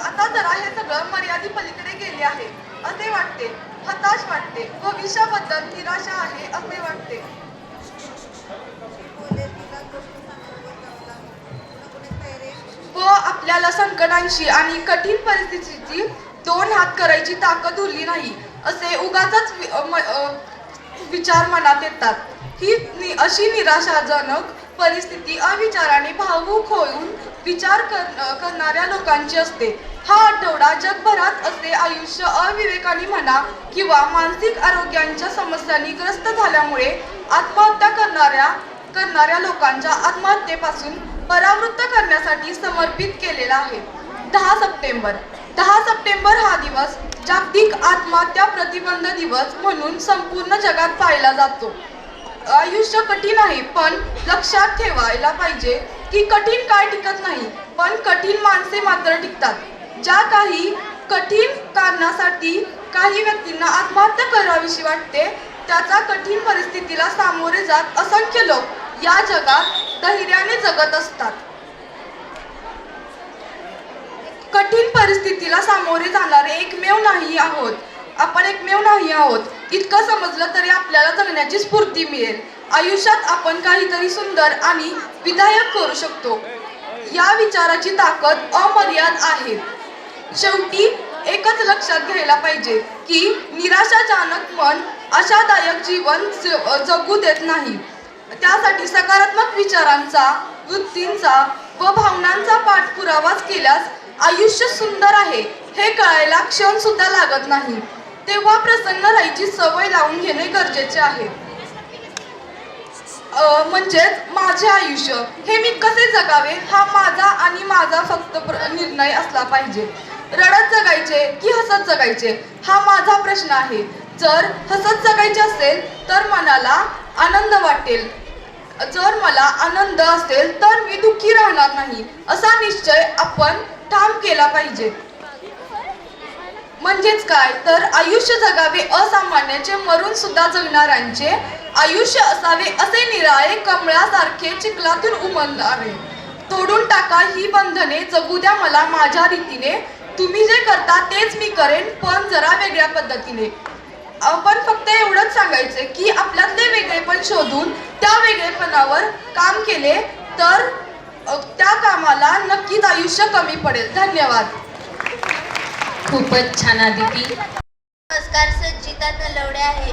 आता जरा हे सगळं मर्यादी पलीकडे गेले आहे असे वाटते. हताश वाटते. भविष्याबद्दल निराशा आहे असे वाटते. व आपल्याला संकटांशी आणि कठीण परिस्थितीची दोन हात करायची ताकद उरली नाही असे उगाचच विचार मनात येतात. ही अशी निराशाजनक परिस्थिती अविचाराने भावूक होऊन विचार करणाऱ्या लोकांची असते. हा आठवडा जगभरात असे आयुष्य अविवेकाने म्हणा किंवा मानसिक आरोग्यांच्या समस्यांनी ग्रस्त झाल्यामुळे आत्महत्या करणाऱ्या लोकांच्या आत्महत्येपासून परावृत्त करण्यासाठी समर्पित केलेला आहे. 10 सप्टेंबर हा दिवस जागतिक आत्महत्या प्रतिबंध दिवस म्हणून संपूर्ण जगात पाळला जातो. आयुष्य कठीण आहे, पण लक्षात ठेवायला पाहिजे की कठीण काळ टिकत नाही, पण कठीण माणसे मात्र टिकतात. ज्या काही कठीण कारणासाठी काही व्यक्तींना आत्महत्या करावीशी वाटते त्याचा कठीण परिस्थितीला सामोरे जात असंख्य लोक या जगात धैर्याने जगत असतात. कठीण परिस्थितीला सामोरे जाणारे आपण एकमेव नाही आहोत. इतकं समजलं तरी आपल्याला जगण्याची स्फूर्ती मिळेल. आयुष्यात आपण काहीतरी सुंदर आणि विधायक करू शकतो. या विचाराची ताकद अमर्याद आहे. शेवटी एकच लक्षात घ्यायला पाहिजे की निराशाजनक मन आशादायक जीवन जगू देत नाही. त्यासाठी सकारात्मक विचारांचा, वृत्तींचा व भावनांचा पाठपुरावाच केल्यास आयुष्य सुंदर आहे हे कळायला क्षण सुद्धा लागत नाही. तेव्हा प्रसन्न राहायची सवय लावून घेणे गरजेचे आहे. म्हणजेच माझे आयुष्य हे मी कसे जगावे हा माझा फक्त निर्णय असला पाहिजे. रडत जगायचे की हसत जगायचे हा माझा प्रश्न आहे. जर हसत जगायचे असेल तर मनाला आनंद वाटेल. जर मला आनंद असेल तर मी दुःखी राहणार नाही असा निश्चय आपण ठाम केला पाहिजे. म्हणजेच काय तर आयुष्य जगावे असामान्याचे, मरून सुद्धा जगणाऱ्यांचे आयुष्य असावे असे निराळे कमळासारखे चिखलातून उमलणारे. तोडून टाका ही बंधने, जगू द्या मला माझ्या रीतीने. तुम्ही जे करता तेच मी करेन पण जरा वेगळ्या पद्धतीने. आपण फक्त एवढंच सांगायचे की आपल्यातले वेगळेपण शोधून त्या वेगळेपणावर काम केले तर त्या कामाला नक्कीच आयुष्य कमी पडेल. धन्यवाद. खूपच छान आदिती. नमस्कार, संचिता नलवडे आहे.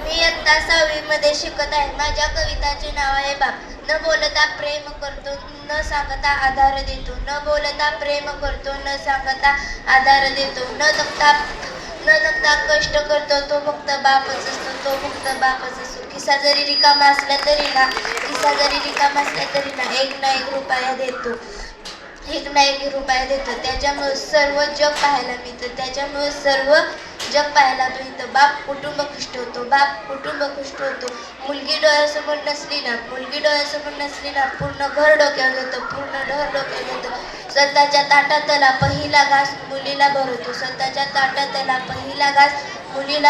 मी इयत्ता 6वी मध्ये शिकत आहे. माझ्या कविताचे नाव आहे बाप. न बोलता प्रेम करतो, न सांगता आधार देतो. न बोलता प्रेम करतो, न सांगता आधार देतो. न थकता कष्ट करतो, तो फक्त बापच असतो. तो फक्त बापच असतो. खिसा जरी रिकामा असला तरी ना एक ना एक रुपया देतो. त्याच्यामुळे सर्व जग पाहायला मिळतं. बाप कुटुंब खुष्ट होतो. मुलगी डोळ्यासमोर नसली ना पूर्ण घर डोक्यावर घेतो. स्वतःच्या ताटातला पहिला घास मुलीला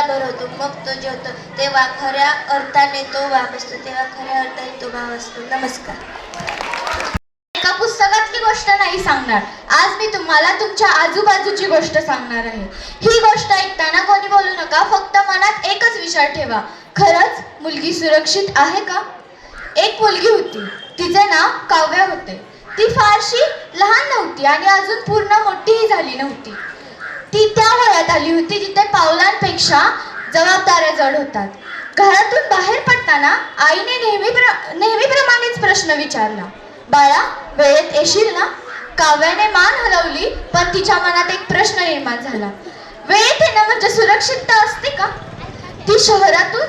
भरवतो. मग तो जेवतो. तेव्हा खऱ्या अर्थाने तो बाप असतो. नमस्कार. एका पुस्तकातली गोष्ट नाही सांगणार. आज मी तुम्हाला तुमच्या आजूबाजूची गोष्ट सांगणार आहे. ही गोष्ट ऐकताना कोणी बोलू नका. फक्त मनात एकच विचार ठेवा, खरंच मुलगी सुरक्षित आहे का? एक मुलगी होती. तिचे नाव काव्या होते. ती फारशी लहान नव्हती आणि अजून पूर्ण मोठीही झाली नव्हती. ती त्या वयात आली होती जिथे पावलांपेक्षा जबाबदाऱ्या जड होतात. घरातून बाहेर पडताना आईने नेहमीप्रमाणेच प्रश्न विचारला, बाळा वेळेत येशील ना? काव्याने मान हलवली, पण तिच्या मनात एक प्रश्न निर्माण झाला. वेळेत येणं म्हणजे सुरक्षितता असते का? ती शहरातून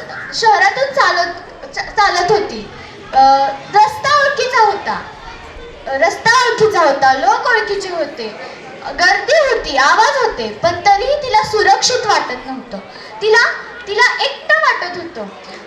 चालत होती. रस्ता ओळखीचा होता, लोक ओळखीचे होते, गर्दी होती, आवाज होते, पण तरीही तिला सुरक्षित वाटत नव्हतं. तिला एकटं वाटत होतं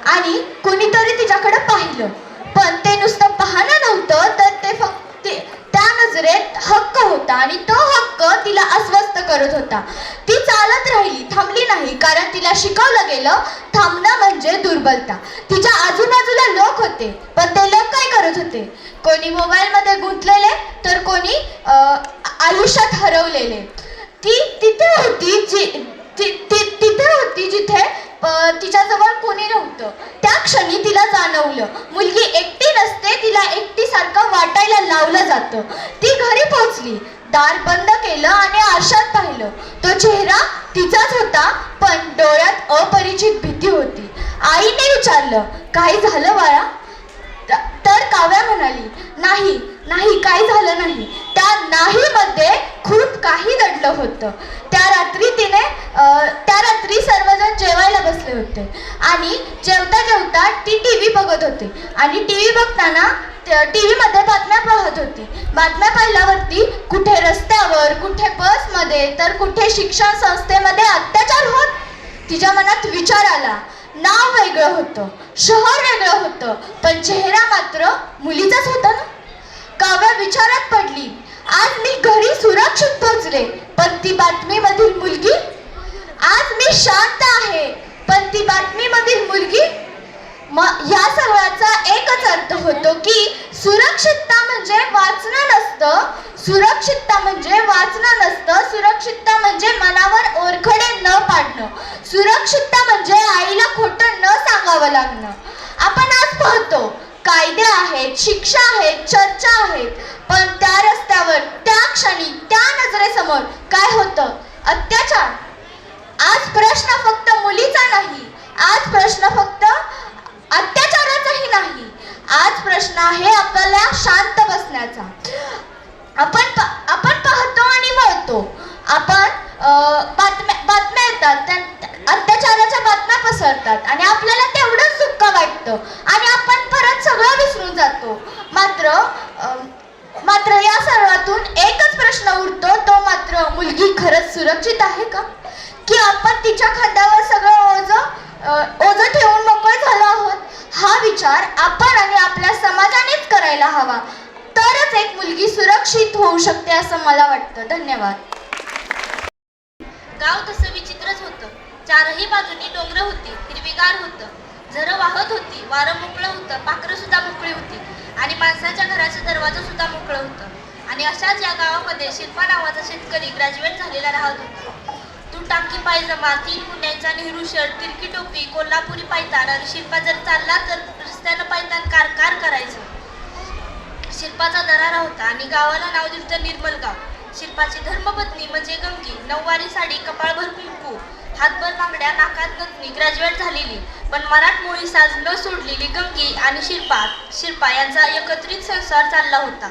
आणि कोणीतरी तिच्याकडे पाहिलं. पण ते नुसतं पाहणं नव्हतं, तर ते फक्त त्या नजरेत हक्क होता आणि तो हक्क तिला अस्वस्थ करत होता. ती चालत राहिली, थांबली नाही, कारण तिला शिकवलं गेलं थांबणं म्हणजे दुर्बलता. तिच्या आजूबाजूला लोक होते, पण ते लोक काय करत होते? कोणी मोबाईलमध्ये गुंतलेले, तर कोणी आयुष्यात हरवलेले. ती तिथे होती जिथे तिच्याजवळ कोणी नव्हतं. त्या क्षणी तिला जाणवलं, मुलगी एकटी नसते, तिला एकटीसारखं वाटायला लावलं जातं. ती घरी पोहोचली, दार बंद केलं आणि आरशात पाहिलं. तो चेहरा तिचाच होता, पण डोळ्यात अपरिचित भीती होती. आईने विचारलं, काही झालं बाळा? तर काव्या म्हणाली, नाही काही झालं नाही. त्या नाही मध्ये खूप काही दडलं होतं. त्या रात्री सर्वजण जेवायला बसले होते आणि जेवता ती टीव्ही बघत होती. आणि टीव्ही बघताना टीव्ही मध्ये बातम्या पाहत होती. बातम्या पाहिल्यावरती कुठे रस्त्यावर, कुठे बसमध्ये, तर कुठे शिक्षण संस्थेमध्ये अत्याचार होत. तिच्या मनात विचार आला, नाव वेगळं होतं, शहर वेगळं होतं, पण चेहरा मात्र मुलीचाच होता ना. काव्या विचारात पडली. आज मी घरी सुरक्षित पोहोचले, पण ती बातमीमधील मुलगी? आज मी शांत आहे, पण ती बातमीमधील मुलगी? या सगळ्याचा एकच अर्थ होतो की सुरक्षितता म्हणजे वाचणं नसतं. सुरक्षितता म्हणजे मनावर ओरखडे न पाडणं. सुरक्षितता म्हणजे आईला खोटं न सांगावं लागणं. आपण आज पाहतो, कायदे आहेत, शिक्षा आहेत, चर्चा आहेत, पण त्या रस्त्यावर, त्या क्षणी, त्या नजरेसमोर काय होतं? अत्याचार. आज प्रश्न फक्त मुलीचा नाही, आज प्रश्न फक्त अत्याचाराचाही नाही. आज प्रश्न आहे आपल्याला शांत बसण्याचा. आपण पाहतो आणि वळतो. आपण बातम्या येतात, अत्याचाराच्या बातम्या पसरतात आणि आपल्याला तेवढंच दुःख वाटतं आणि आपण परत सगळं विसरून जातो. मात्र या सर्वातून एकच प्रश्न उरतो, तो मात्र मुलगी खरंच सुरक्षित आहे का? की आपण तिच्या खांद्यावर सगळं ओझं ठेवून मोकळे झालो आहोत? हा विचार आपण आणि आपल्या समाजानेच करायला हवा. तरच एक मुलगी सुरक्षित होऊ शकते असं मला वाटतं. धन्यवाद. गाव तसं विचित्रच होतं. चारही बाजूनी डोंगर होती, हिरवीगार होतं, झरं वाहत होती, वारं मोकळं होतं, पाखरं सुद्धा मोकळी होती आणि माणसाच्या घराचा दरवाजा सुद्धा मोकळं होतं. आणि अशाच या गावामध्ये शिल्पा नावाचा शेतकरी ग्रॅज्युएट झालेला राहत होता. तू टाकी पायजमा, 3 गुन्ह्यांचा नेहरू शर्ट, तिरकी टोपी, कोल्हापुरी पायतान आणि शिल्पा जर चालला तर रस्त्यानं पायतान कार करायचं. शिल्पाचा दरारा होता आणि गावाला नाव दिलं निर्मल गाव. शिल्पाची धर्मपत्नी म्हणजे गंगी, 9वारी साडी, कपाळभर कुंकू, हातभर बांगड्या, नाकात नथनी, ग्रॅज्युएट झालेली, पण मराठमोळी साज न सोडलेली गंगी आणि शिल्पा यांचा एकत्रित संसार चालला होता.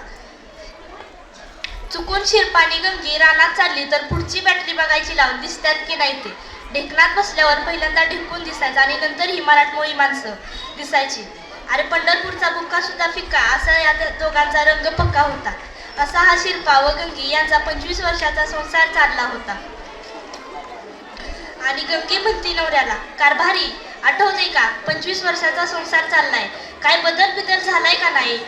चुकून शिल्पानी गंगी रानात चालली तर पुढची बॅटरी बघायची लावून दिसतात की नाही ते. ढेकणात बसल्यावर पहिल्यांदा ढेकून दिसायचं आणि नंतर ही मराठमोळी माणसं दिसायची. अरे पंढरपूरचा बुक्का सुद्धा फिक्का असा या दोघांचा रंग पक्का होता. असा हा शिल्पा व गंगी यांचा 25 वर्षाचा संसार चालला होता. आणि गंगी म्हणती नवऱ्याला, कारभारी आठवते का 25 वर्षाचा संसार चाललाय, काय बदल झालाय का नाही?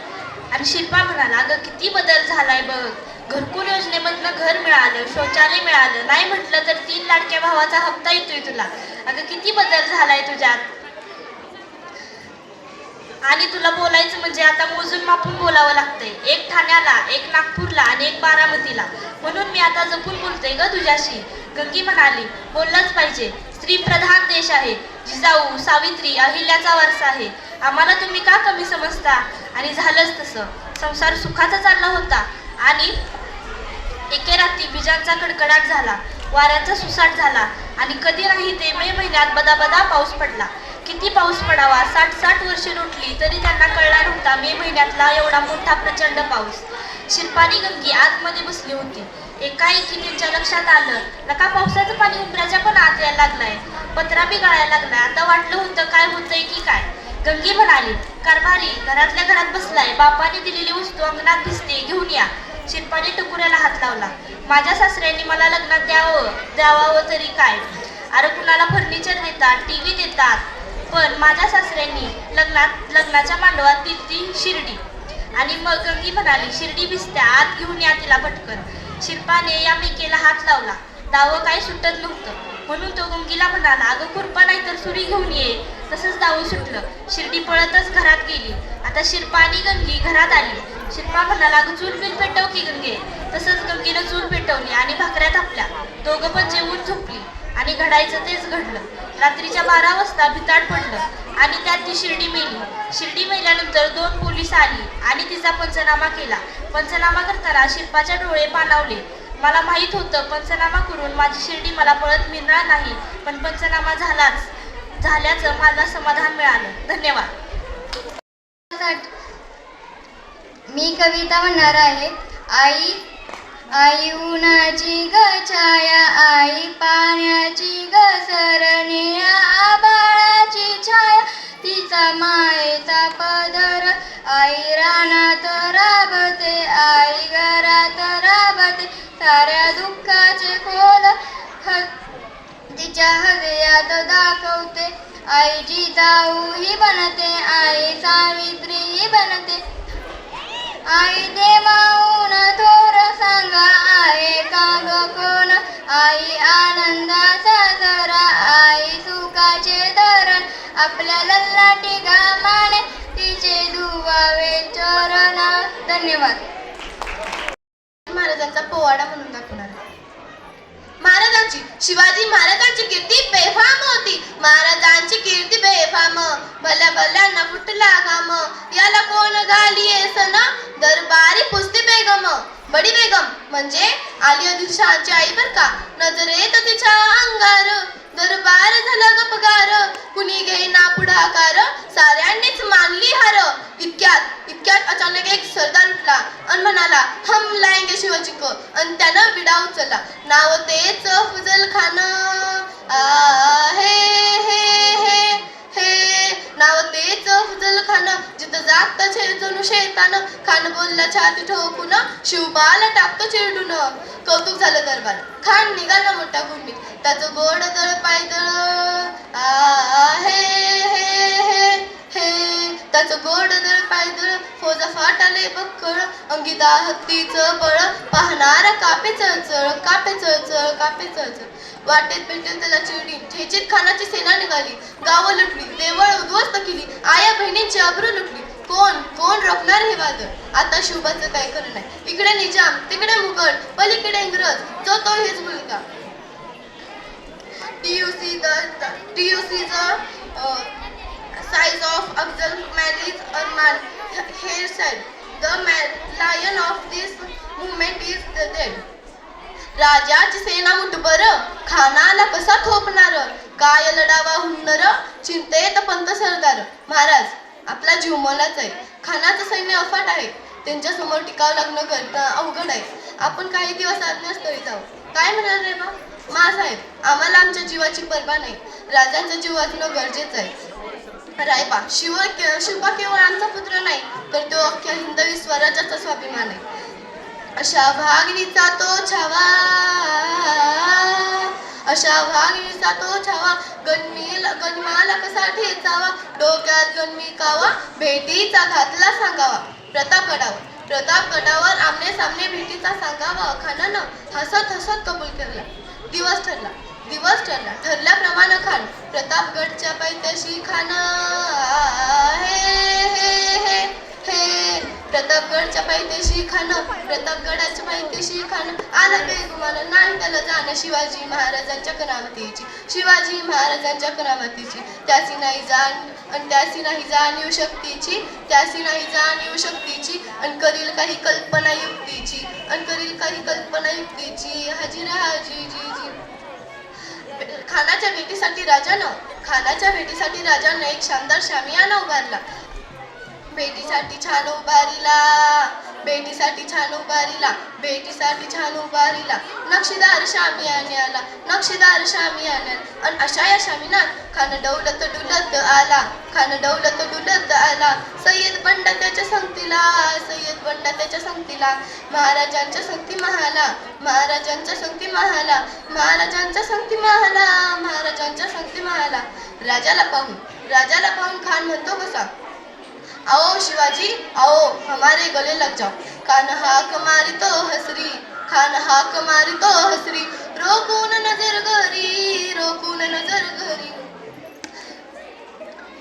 आणि शिल्पा म्हणाला, अगं किती बदल झालाय बघ, घरकुल योजनेमधनं घर मिळालं, शौचालय मिळालं, नाही म्हटलं तर 3 लाडक्या भावाचा हप्ता येतोय तुला. अगं किती बदल झालाय तुझ्यात. आणि तुला बोलायचं म्हणजे आता मोजून मापून बोलावं लागतंय. एक ठाण्याला, एक नागपूरला आणि एक बारामतीला, म्हणून मी आता जपून बोलते ग तुझ्याशी. गंगी म्हणाली, बोललंच पाहिजे, स्त्री प्रधान देश आहे. जिजाऊ, सावित्री, अहिल्याचा वारसा आहे. आम्हाला तुम्ही का कमी समजता? आणि झालंच तसं. संसार सुखाचा चालला होता आणि एके रात्री विजांचा कडकडाट झाला, वाऱ्याचा सुसाट झाला आणि कधी नाही ते मे महिन्यात बदाबदा पाऊस पडला. किती पाऊस पडावा, 60 वर्षे लोटली तरी त्यांना कळला नव्हता मे महिन्यातला एवढा मोठा प्रचंड पाऊस. शिल्पानी गंगी आतमध्ये बसली होती. एकाएकी त्यांच्या लक्षात आलं, नका पावसाचं पाणी उंबऱ्याच्या पण आत यायला लागलाय, पत्रा बी गळायला लागलाय. आता वाटलं होतं काय होतंय की काय. गंगी म्हणाली, कारभारी घरातल्या घरात बसलाय, बापाने दिलेली वस्तू अंगणात दिसते, घेऊन या. शिल्पाने टकुऱ्याला हात लावला. माझ्या सासऱ्यांनी मला लग्नात द्यावावं तरी काय. अरे कुणाला फर्निचर देतात, टीव्ही देतात, पण माझ्या सासऱ्यांनी लग्नाच्या मांडवात दिली शिर्डी. आणि मग गंगी म्हणाली, शिर्डी भिजत्या, आत घेऊन या तिला पटकन. शिल्पाने या मेकेला हात लावला. दावं काही सुटत नव्हतं, म्हणून तो गंगीला म्हणाला, अगं खुरपा नाही तर सुरी घेऊन ये. तसंच दावं सुटलं. शिर्डी पळतच घरात गेली. आता शिल्पा आणि गंगी घरात आली. शिल्पा म्हणाला, अगं चूल बिल पेटव की गंगे. तसंच गंगीनं चूल पेटवली आणि भाकऱ्या थापल्या. दोघं पण जेवून झोपली आणि घडायचं तेच घडलं. रात्रीच्या 12 वाजता भिताड पडलं आणि त्यात ती शिर्डी मेली. शिर्डी मेल्यानंतर 2 पोलीस आली आणि तिचा पंचनामा केला. पंचनामा करताना शिल्पाच्या डोळे पाणावले. मला माहीत होतं पंचनामा करून माझी शिर्डी मला परत मिळणार नाही, पण पंचनामा झाल्याचं मला समाधान मिळालं. धन्यवाद. मी कविता म्हणणार आहे. आई उन्हाची ग छाया, आई पाण्याची ग सरणी, आभाळाची छाया तिचा मायेचा पदर. आई रानात राबते, आई घरात राबते, साऱ्या दुःखाचे खोल तिच्या हृदयात दाखवते. आई जिजाऊ ही बनते, आई सावित्री ही बनते. आई देवाहून थोर सांगा, आहे का ग कोण. आई आनंदाचा झरा, आई सुखाचे धरण, आपल्या लल्लाटी घामाने तिचे धुवावे चरण. धन्यवाद. महाराजांचा पोवाडा म्हणून दाखवणार. महाराजांची, शिवाजी महाराजांची कीर्ती बेफाम होती. महाराजांची कीर्ती बेफाम, भल्या भल्यांना फुटला घाम. याला कोण घालिये सन, दरबारी पुसती बेगम. बडी बेगम म्हणजे आली आदिलशहाची आई बर का. नजरेत तिच्या अंगार, दरबार झाला गपगार. कुणी घेईना पुढाकार, साऱ्यांनीच मानली हार. इतक्यात अचानक एक सरदार उठला आणि म्हणाला, हम लाएंगे शिवाजी को. आणि त्यानं विडा उचलला. नाव तेच अफजल खान. हे हे हे हे नाव तेच अफजल खान. जिथं जात जणू शैतान. खान बोलला छाती ठोकून, शिवबाला टाकतो चिरडून. कौतुक झालं दरबार. खान निघाला मोठ्या कुंडीत, त्याचं गोड दळ पायदळ. हे हे हे हे त्याचं गोड दळ पायदळ. फौजा फाटाले बक्कळ, अंगिता हत्तीचं बळ. पाहणारा कापे चळचळ, कापे चळचळ, कापे चळचळ. वाटेत भेटेल त्याला चिरडी. ठेचीत खानाची सेना निघाली. गावं लुटली, देवळ उद्ध्वस्त केली. आया बहिणींची अब्रू लुटली. कोण रोखणार हे वादळ. आता शिवबाचं काय खरं नाही. इकडे निजाम, तिकडे मुघल, पलीकडे इंग्रज, जो तो हेच मुलगा. Do you see the size of Afzal Mali's Arman hair said. The lion of this movement is dead. राजाची सेना मुठभर खानाला कसा थोपणार, काय लढावा हुन्नर चिंतेत पंत सरदार. महाराज, आपला जीव मोलाचा आहे. खानाचं सैन्य अफाट आहे. त्यांच्या समोर टिकावं लागणं करणं अवघड आहे. आपण काही दिवस आज्ञास्थळी जाऊ. काय म्हणाल रे बा? साहेब, आम्हाला आमच्या जीवाची पर्वा नाही. राजांचा जीव वाचणं गरजेचं आहे. रायबा, शिवबा केवळ आमचा पुत्र नाही, तर तो अख्ख्या हिंदवी स्वराज्याचा स्वाभिमान आहे. अशा भागणीचा तो छावा, अशा भागणीचा तो छावा, गणमाला कसा ठेचावा, डोक्यात गणमी कावा, भेटीचा घातला सांगावा. प्रतापगडावर आमने सामने भेटीचा सांगावा. खानानं हसत हसत कबूल केला. दिवस ठरला. ठरल्याप्रमाणे खान प्रतापगडच्या पायथ्याशी खान प्रतापगडच्या पायथ्याशी खान प्रतापगडाच्या पायथ्याशी खान आलं बेगुमान नाही त्याला जाण शिवाजी महाराजांच्या करामतीची, शिवाजी महाराजांच्या करामतीची. त्याची नाही जाणीव शक्तीची, त्याची नाही जाणीव शक्तीची. अन करील काही कल्पना युक्तीची, हाजी. खानाच्या भेटीसाठी राजानं एक शानदार शामियाना उभारला. भेटीसाठी छान उभारीला नक्षीदार शामियान्याला. अन अशा या शामियानात खान डौलत डुलत आला. सय्यद बंडा त्याच्या संगतीला, महाराजांच्या संगती महाला. राजाला पाहून खान म्हणतो कसा, आओ शिवाजी आओ, हमारे गले लग जाओ. खान हाक मारी तो हसरी, रोकून नजर घरी.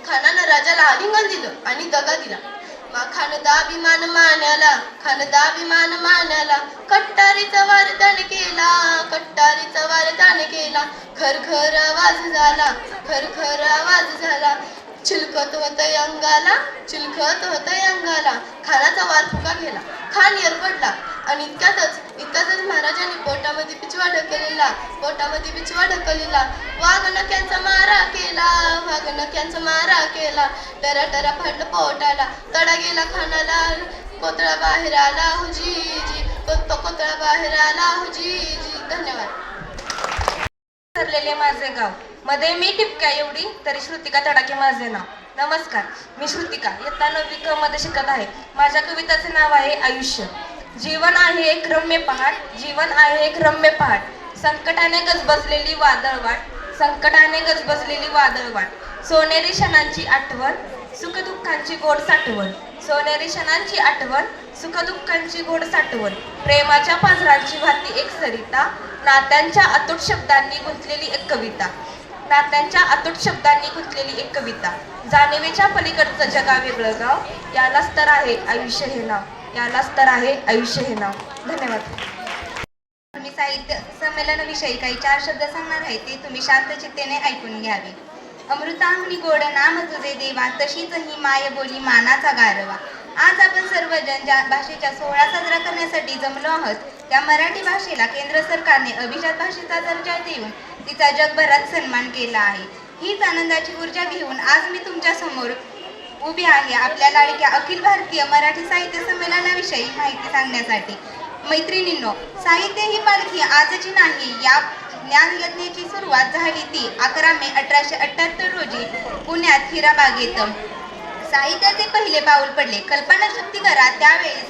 खानानं राजाला आलिंगन दिलं आणि दगा दिला. खानदा अभिमान मान्याला, कट्टारीचा वार त्याने केला. खरखर आवाज झाला. चिलखत होतय अंगाला. खानाचा वार फुका गेला. खान येरपडला आणि इतक्यातच महाराजांनी पोटामध्ये पिचवा ढकलला. वाघनक्यांचा मारा केला. टरा फाडलं पोटाला. तडा गेला खानाला. कोतळा बाहेर आला हुजी. धन्यवाद. ठरलेले माझे गाव, मध्ये मी टिपक्या एवढी, तरी श्रुतिका तडाके माझे नाव. नमस्कार, मी श्रुतिका, इयत्ता 9वी क मध्ये शिकत आहे. माझ्या कविताचे नाव आहे आयुष्य. जीवन आहे एक रम्य पहाट, संकटाने गजबजलेली वादळवाट, सोनेरी क्षणांची आठवण, सुखदुःखांची गोड साठवण, प्रेमाच्या पाझरांची वाहती एक सरिता, नात्यांच्या अतूट शब्दांनी गुंतलेली एक कविता, जाणीवेच्या पलीकडचं जगा वेगळं गाव, यालाच तर आहे आयुष्य हे नाव. धन्यवाद. मी साहित्य संमेलनाविषयी काही 4 शब्द सांगणार आहे, ते तुम्ही शांत चित्तेने ऐकून घ्यावे. अमृताहुनी गोड नाम तुझे देवा, तशीच ही माय बोली मानाचा गारवा. आज आपण सर्वजण ज्या भाषेच्या सोहळा साजरा करण्यासाठी जमलो आहोत, त्या मराठी भाषेला केंद्र सरकारने अभिजात भाषेचा दर्जा देऊन तिचा जगभरात सन्मान केला आहे. हीच आनंदाची ऊर्जा घेऊन आज मी तुमच्या समोर उभी आहे आपल्या लाडक्या अखिल भारतीय मराठी साहित्य संमेलनाविषयी माहिती सांगण्यासाठी. मैत्रिणींनो, साहित्य ही पालखी आजची नाही. या ज्ञान यज्ञाची सुरुवात झाली ती 11 मे 1878 रोजी पुण्यात हिराबागेत. साहित्याचे पहिले पाऊल पडले. कल्पनाशक्ती करा, त्यावेळी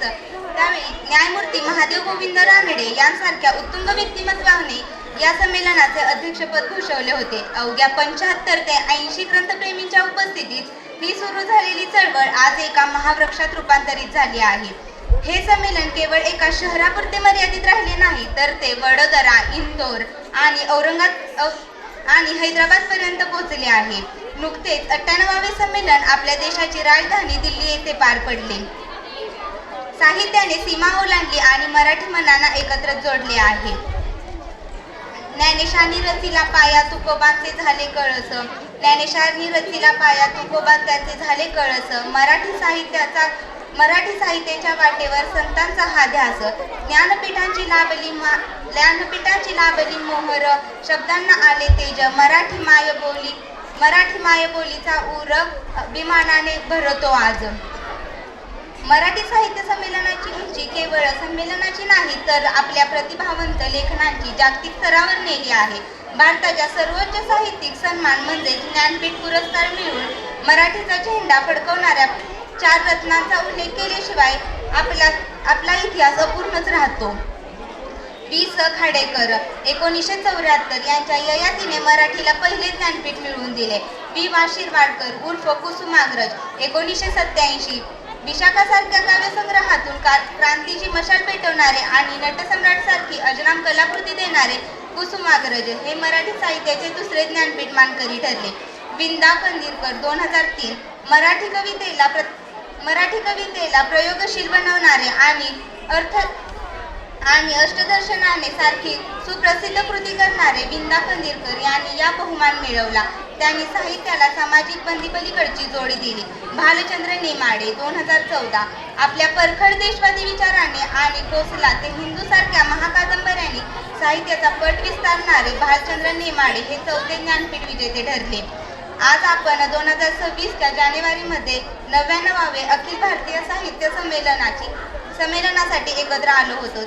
न्यायमूर्ती महादेव गोविंद रानडे यांसारख्या उत्तुंग व्यक्तिमत्वाने या संमेलनाचे अध्यक्षपद भूषवले होते. अवघ्या 75 ते 80 ग्रंथप्रेमींच्या उपस्थितीत ही सुरू झालेली चळवळ आज एका महावृक्षात रूपांतरित झाली आहे. हे संमेलन केवळ एका शहरापुरते मर्यादित राहिले नाही, तर ते वडोदरा, इंदोर आणि हैदराबाद पर्यंत पोहोचले आहे. नुकतेच 98वे संमेलन आपल्या देशाची राजधानी दिल्ली येथे पार पडले. साहित्याने सीमा ओलांडली आणि मराठी मनांना एकत्र जोडले आहे. ज्ञानेशांनी रचीला पाया तुकोबांचे झाले कळस, ज्ञानेशांनी रचीला पाया तुकोबांचे झाले कळस. मराठी साहित्याचा मराठी साहित्याच्या वाटेवर संतांचा हा ध्यास, ज्ञानपीठांची लाभली मोहर, शब्दांना आले तेज, मराठी मायबोलीचा ऊर अभिमानाने भरतो आज. मराठी साहित्य संमेलनाची उंची केवळ संमेलनाची नाही तर आपल्या प्रतिभावंत लेखनांची जागतिक स्तरावर नेली आहे. भारताच्या सर्वोच्च साहित्यिक सन्मान म्हणजे ज्ञानपीठ पुरस्कार मिळवून मराठीचा झेंडा फडकवणाऱ्या 4 रत्नांचा उल्लेख केल्याशिवाय आपला इतिहास अपूर्णच राहतो. वि.स. खाडेकर 1974 यांच्या ययातीने मराठीला पहिले ज्ञानपीठ मिळवून दिले. वि.वा. शिरवाडकर उर्फ कुसुमाग्रज 1987 विशाखासारख्या काव्यसंग्रहातून क्रांतीची मशाल पेटवणारे आणि नटसम्राट सारखी अजराम कलाकृती देणारे कुसुमाग्रज हे मराठी साहित्याचे दुसरे ज्ञानपीठ मानकरी ठरले. विंदा कंदीरकर 2003 मराठी कवितेला प्रयोगशील बनवणारे आणि अष्टदर्शनाने सारखी सुप्रसिद्ध कृती करणारे विंदा कंदीरकर यांनी या बहुमान मिळवला. त्यांनी साहित्याला सामाजिक बंदीपलीकडची जोडी दिली. भालचंद्र नेमाडे 2014 आपल्या परखड देशवादी विचाराने आणि कोसला ते हिंदू सारख्या महाकादंबऱ्यांनी साहित्याचा पट विस्तारणारे भालचंद्र नेमाडे हे 4थे ज्ञानपीठ विजेते ठरले. आज आपण 2026च्या जानेवारीमध्ये 99वे अखिल भारतीय साहित्य संमेलनासाठी एकत्र आलो होतो.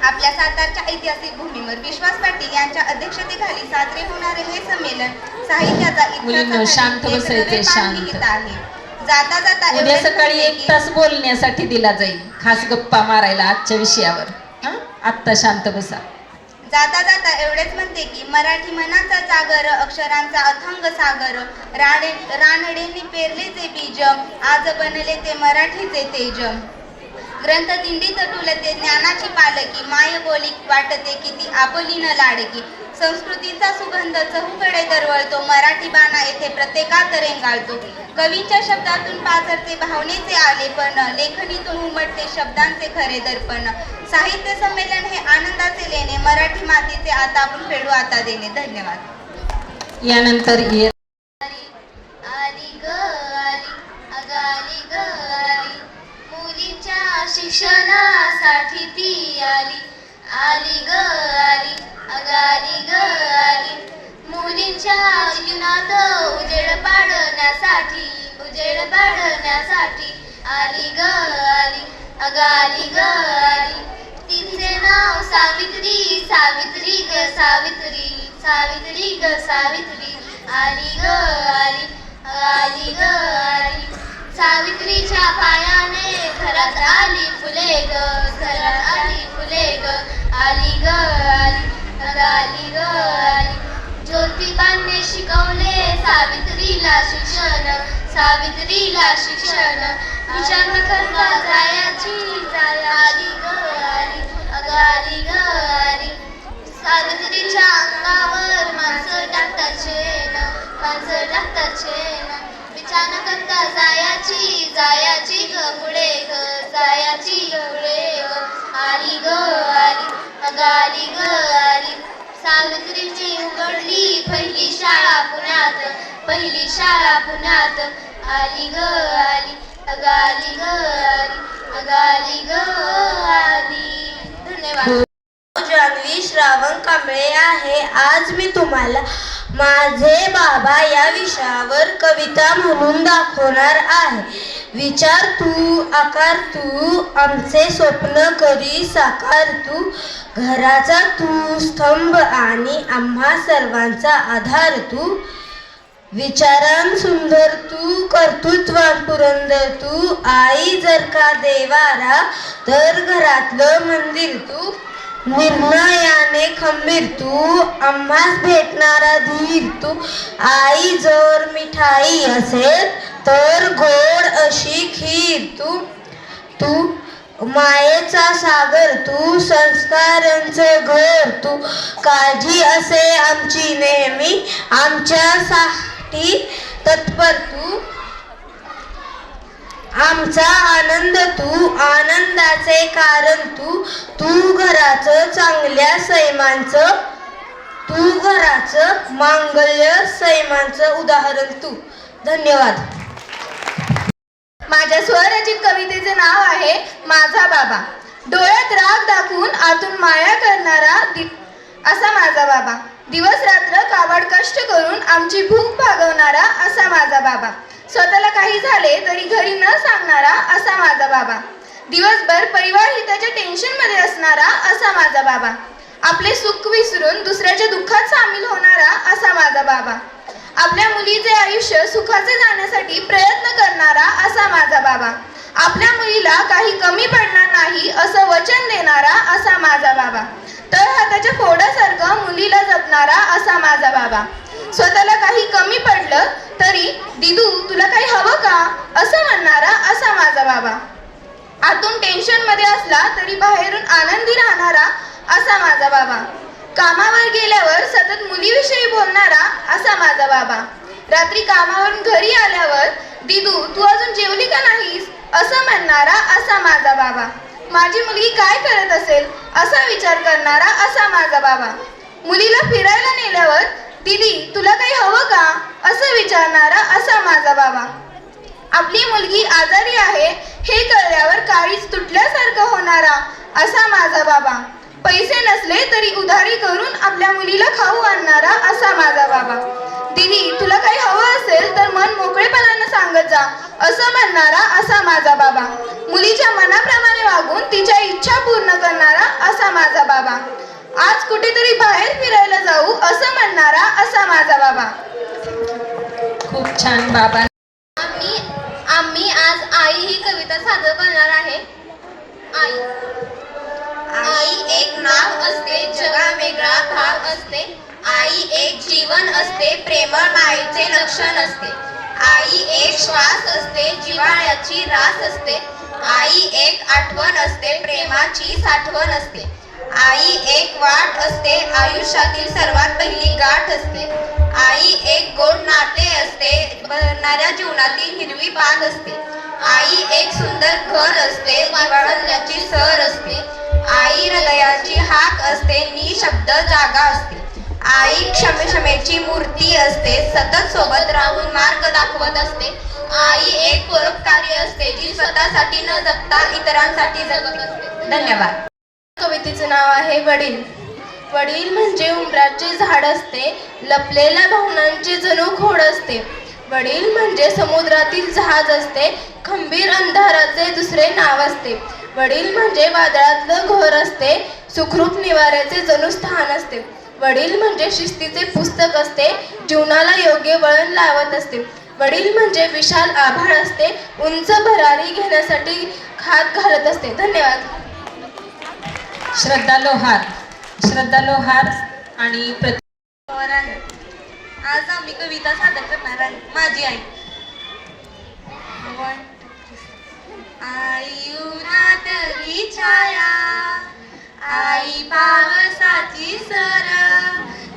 आपल्या सातारच्या ऐतिहासिक भूमीवर विश्वास पाटील यांच्या अध्यक्षतेखाली साजरे होणारे हे संमेलन साहित्याचा इतिहास आहे. जाता जाता उद्या सकाळी 1 तास बोलण्यासाठी दिला जाईल, खास गप्पा मारायला आजच्या विषयावर. आत्ता शांत बसा. जाता जाता एवढेच म्हणते की मराठी मनाचा जागर, अक्षरांचा अथांग सागर, रानडेंनी पेरले जे बीज, आज बनले ते मराठीचे तेज. ग्रंथ दिंडीत टुलते ज्ञानाची पालकी, मायबोली वाटते किती आपुली न लाडकी. संस्कृतीचा सुगंध चहूकडे दरवळतो, मराठी बाणा येथे प्रत्येकात रेंगाळतो. कवींच्या शब्दातून पाझरते भावनेचे आलेपण, लेखणीतून उमटते शब्दांचे खरे दर्पण. साहित्य संमेलन हे आनंदाचे लेणे, मराठी मातीचे आता आपण फेडू आता देणे. धन्यवाद. यानंतर आली ग आली, अगाली ग आली, मुलीच्या शिक्षणासाठी ती आली. आली ग आली, अगाली ग आली, मुलींच्या जीवनात उजेड पाडण्यासाठी आली ग आली, अगाली ग आली. तिचे नाव सावित्री, सावित्री ग सावित्री, सावित्री ग सावित्री. आली ग आली, आली ग आली, सावित्रीच्या पायाने घरात आली फुले ग, घरात आली फुले ग. आली ग आली, आली ग आली, ज्योतिबांनी शिकवले सावित्रीला शिक्षण, सावित्रीला शिक्षण. विचार न करता जायाची आली ग आली, आली ग आली, सावित्रीच्या अंगावर माणसं टाकतात शेण, माणसं टाकतात शेण. विचार न करता जायाची ग पुढे ग, जायाची पुढे ग. आली ग आली, आली ग आली, सावित्रीची उघडली पहिली शाळा पुण्यात, पहिली शाळा पुण्यात. आली ग आली, आली ग आली, आली ग आली. धन्यवाद. जान्हवी श्रावण कांबळे आहे. आज मी तुम्हाला माझे बाबा या विषयावर कविता म्हणून दाखवणार आहे. विचार तू, आकार तू, आमचे स्वप्न करी साकार तू, घराचा तू स्तंभ आणि आम्हा सर्वांचा आधार तू. विचारान सुंदर तू, कर्तृत्वान पुरंदर तू, आई जर का देवारा तर घरातलं मंदिर तू. निर्णयाने खंबीर तू, आम्हास भेटणारा धीर तू. आई जर मिठाई असेल तर गोड अशी खीर तू. तू मायेचा सागर तू, संस्कारांचं घर तू. काळजी असे आमची नेहमी, आमच्यासाठी तत्पर तू. आमचा आनंद तू, आनंदाचे कारण तू. तू घराचं चांगल्या सैमांचं, तू घराचं मांगल्य सैमांचं उदाहरण तू. धन्यवाद. माझ्या स्वरचित कवितेचे नाव आहे माझा बाबा. डोळ्यात राग दाखवून आतून माया करणारा असा माझा बाबा. दिवस रात्र काबाड कष्ट करून आमची भूक भागवणारा असा माझा बाबा. स्वतःला काही झाले तरी घरी न सांगणारा असा माझा बाबा. दिवसभर परिवार हिताच्या टेन्शन मध्ये असणारा असा माझा बाबा. आपले सुख विसरून दुसऱ्याच्या दुःखात सामील होणारा असा माझा बाबा. आपल्या मुलीचे आयुष्य सुखाचे जाण्यासाठी प्रयत्न करणारा असा माझा बाबा. आपल्या मुलीला काही कमी पडणार नाही असं वचन देणारा असा माझा बाबा. तळ हाताच्या फोडासारखं मुलीला जपणारा असा माझा बाबा. स्वतःला काही कमी पडलं तरी दिदू तुला काही हवं का असं म्हणणारा असा माझा बाबा. आतून टेन्शन मध्ये असला तरी बाहेरून आनंदी राहणारा असा माझा बाबा. कामावर गेल्यावर सतत मुलीविषयी बोलणारा असा माझा बाबा. रात्री कामावरून घरी आल्यावर दिदू तू अजून जेवली का नाहीस असं म्हणणारा असा माझा बाबा. माझी मुलगी काय करत असेल असा विचार करणारा असा माझा बाबा. मुलीला फिरायला नेल्यावर दीदी तुला काही हवं का असं विचारणारा असा माझा बाबा. आपली मुलगी आजारी आहे हे कळल्यावर काळीच तुटल्यासारखं होणारा असा माझा बाबा. पैसे नसले तरी उधारी करून आपल्या मुलीला खाऊ आणणारा असा माझा बाबा. दीदी तुला काही हवं असेल तर मन मोकळेपणानं सांगत जा असं म्हणणारा असा माझा बाबा. मुलीच्या मनाप्रमाणे वागून तिच्या इच्छा पूर्ण करणारा असा माझा बाबा. आज कुठेतरी बाहेर फिरायला जाऊ असं म्हणणारा असा माझा बाबा. खूप छान बाबा. आम्ही आज आई ही कविता सादर करणार आहे. आई एक नाव असते जगा वेगळा भाव असते. आई एक जीवन असते प्रेमळ मायेचे लक्षण असते. आई एक श्वास असते जिव्हाळ्याची रास असते. आई एक आठवण असते प्रेमाची साठवण असते. आई एक वाट असते आयुष्यातील सर्वात पहिली गाठ असते. आई एक गोड नाते असते भरणाऱ्या जीवनातील हिरवी पान असते. आई एक सुंदर घर असते वात्सल्याची सर असते. आई हृदयाची हाक असते निशब्द जागा असते. आई क्षमेची मूर्ती असते सतत सोबत राहून मार्ग दाखवत असते. आई एक परोपकारी असते जी स्वतःसाठी न जगता इतरांसाठी जगत असते. धन्यवाद. कवितेचे नाव आहे वडील. वडील म्हणजे उंबराचे झाड असते लपलेल्या भावनांचे जणू खोड असते. वडील म्हणजे समुद्रातील जहाज असते खंबीर अंधाराचे दुसरे नाव असते. वडील म्हणजे वादळातलं घोर असते सुखरूप निवाऱ्याचे जणू स्थान असते. वडील म्हणजे शिस्तीचे पुस्तक असते जीवनाला योग्य वळण लावत असते. वडील म्हणजे विशाल आभाळ असते उंच भरारी घेण्यासाठी हात घालत असते. धन्यवाद. श्रद्धा लोहार आणि आज आम्ही कविता सादर करणार आहे. माझी आई. आई उन्हातली छाया आई पावसाची सर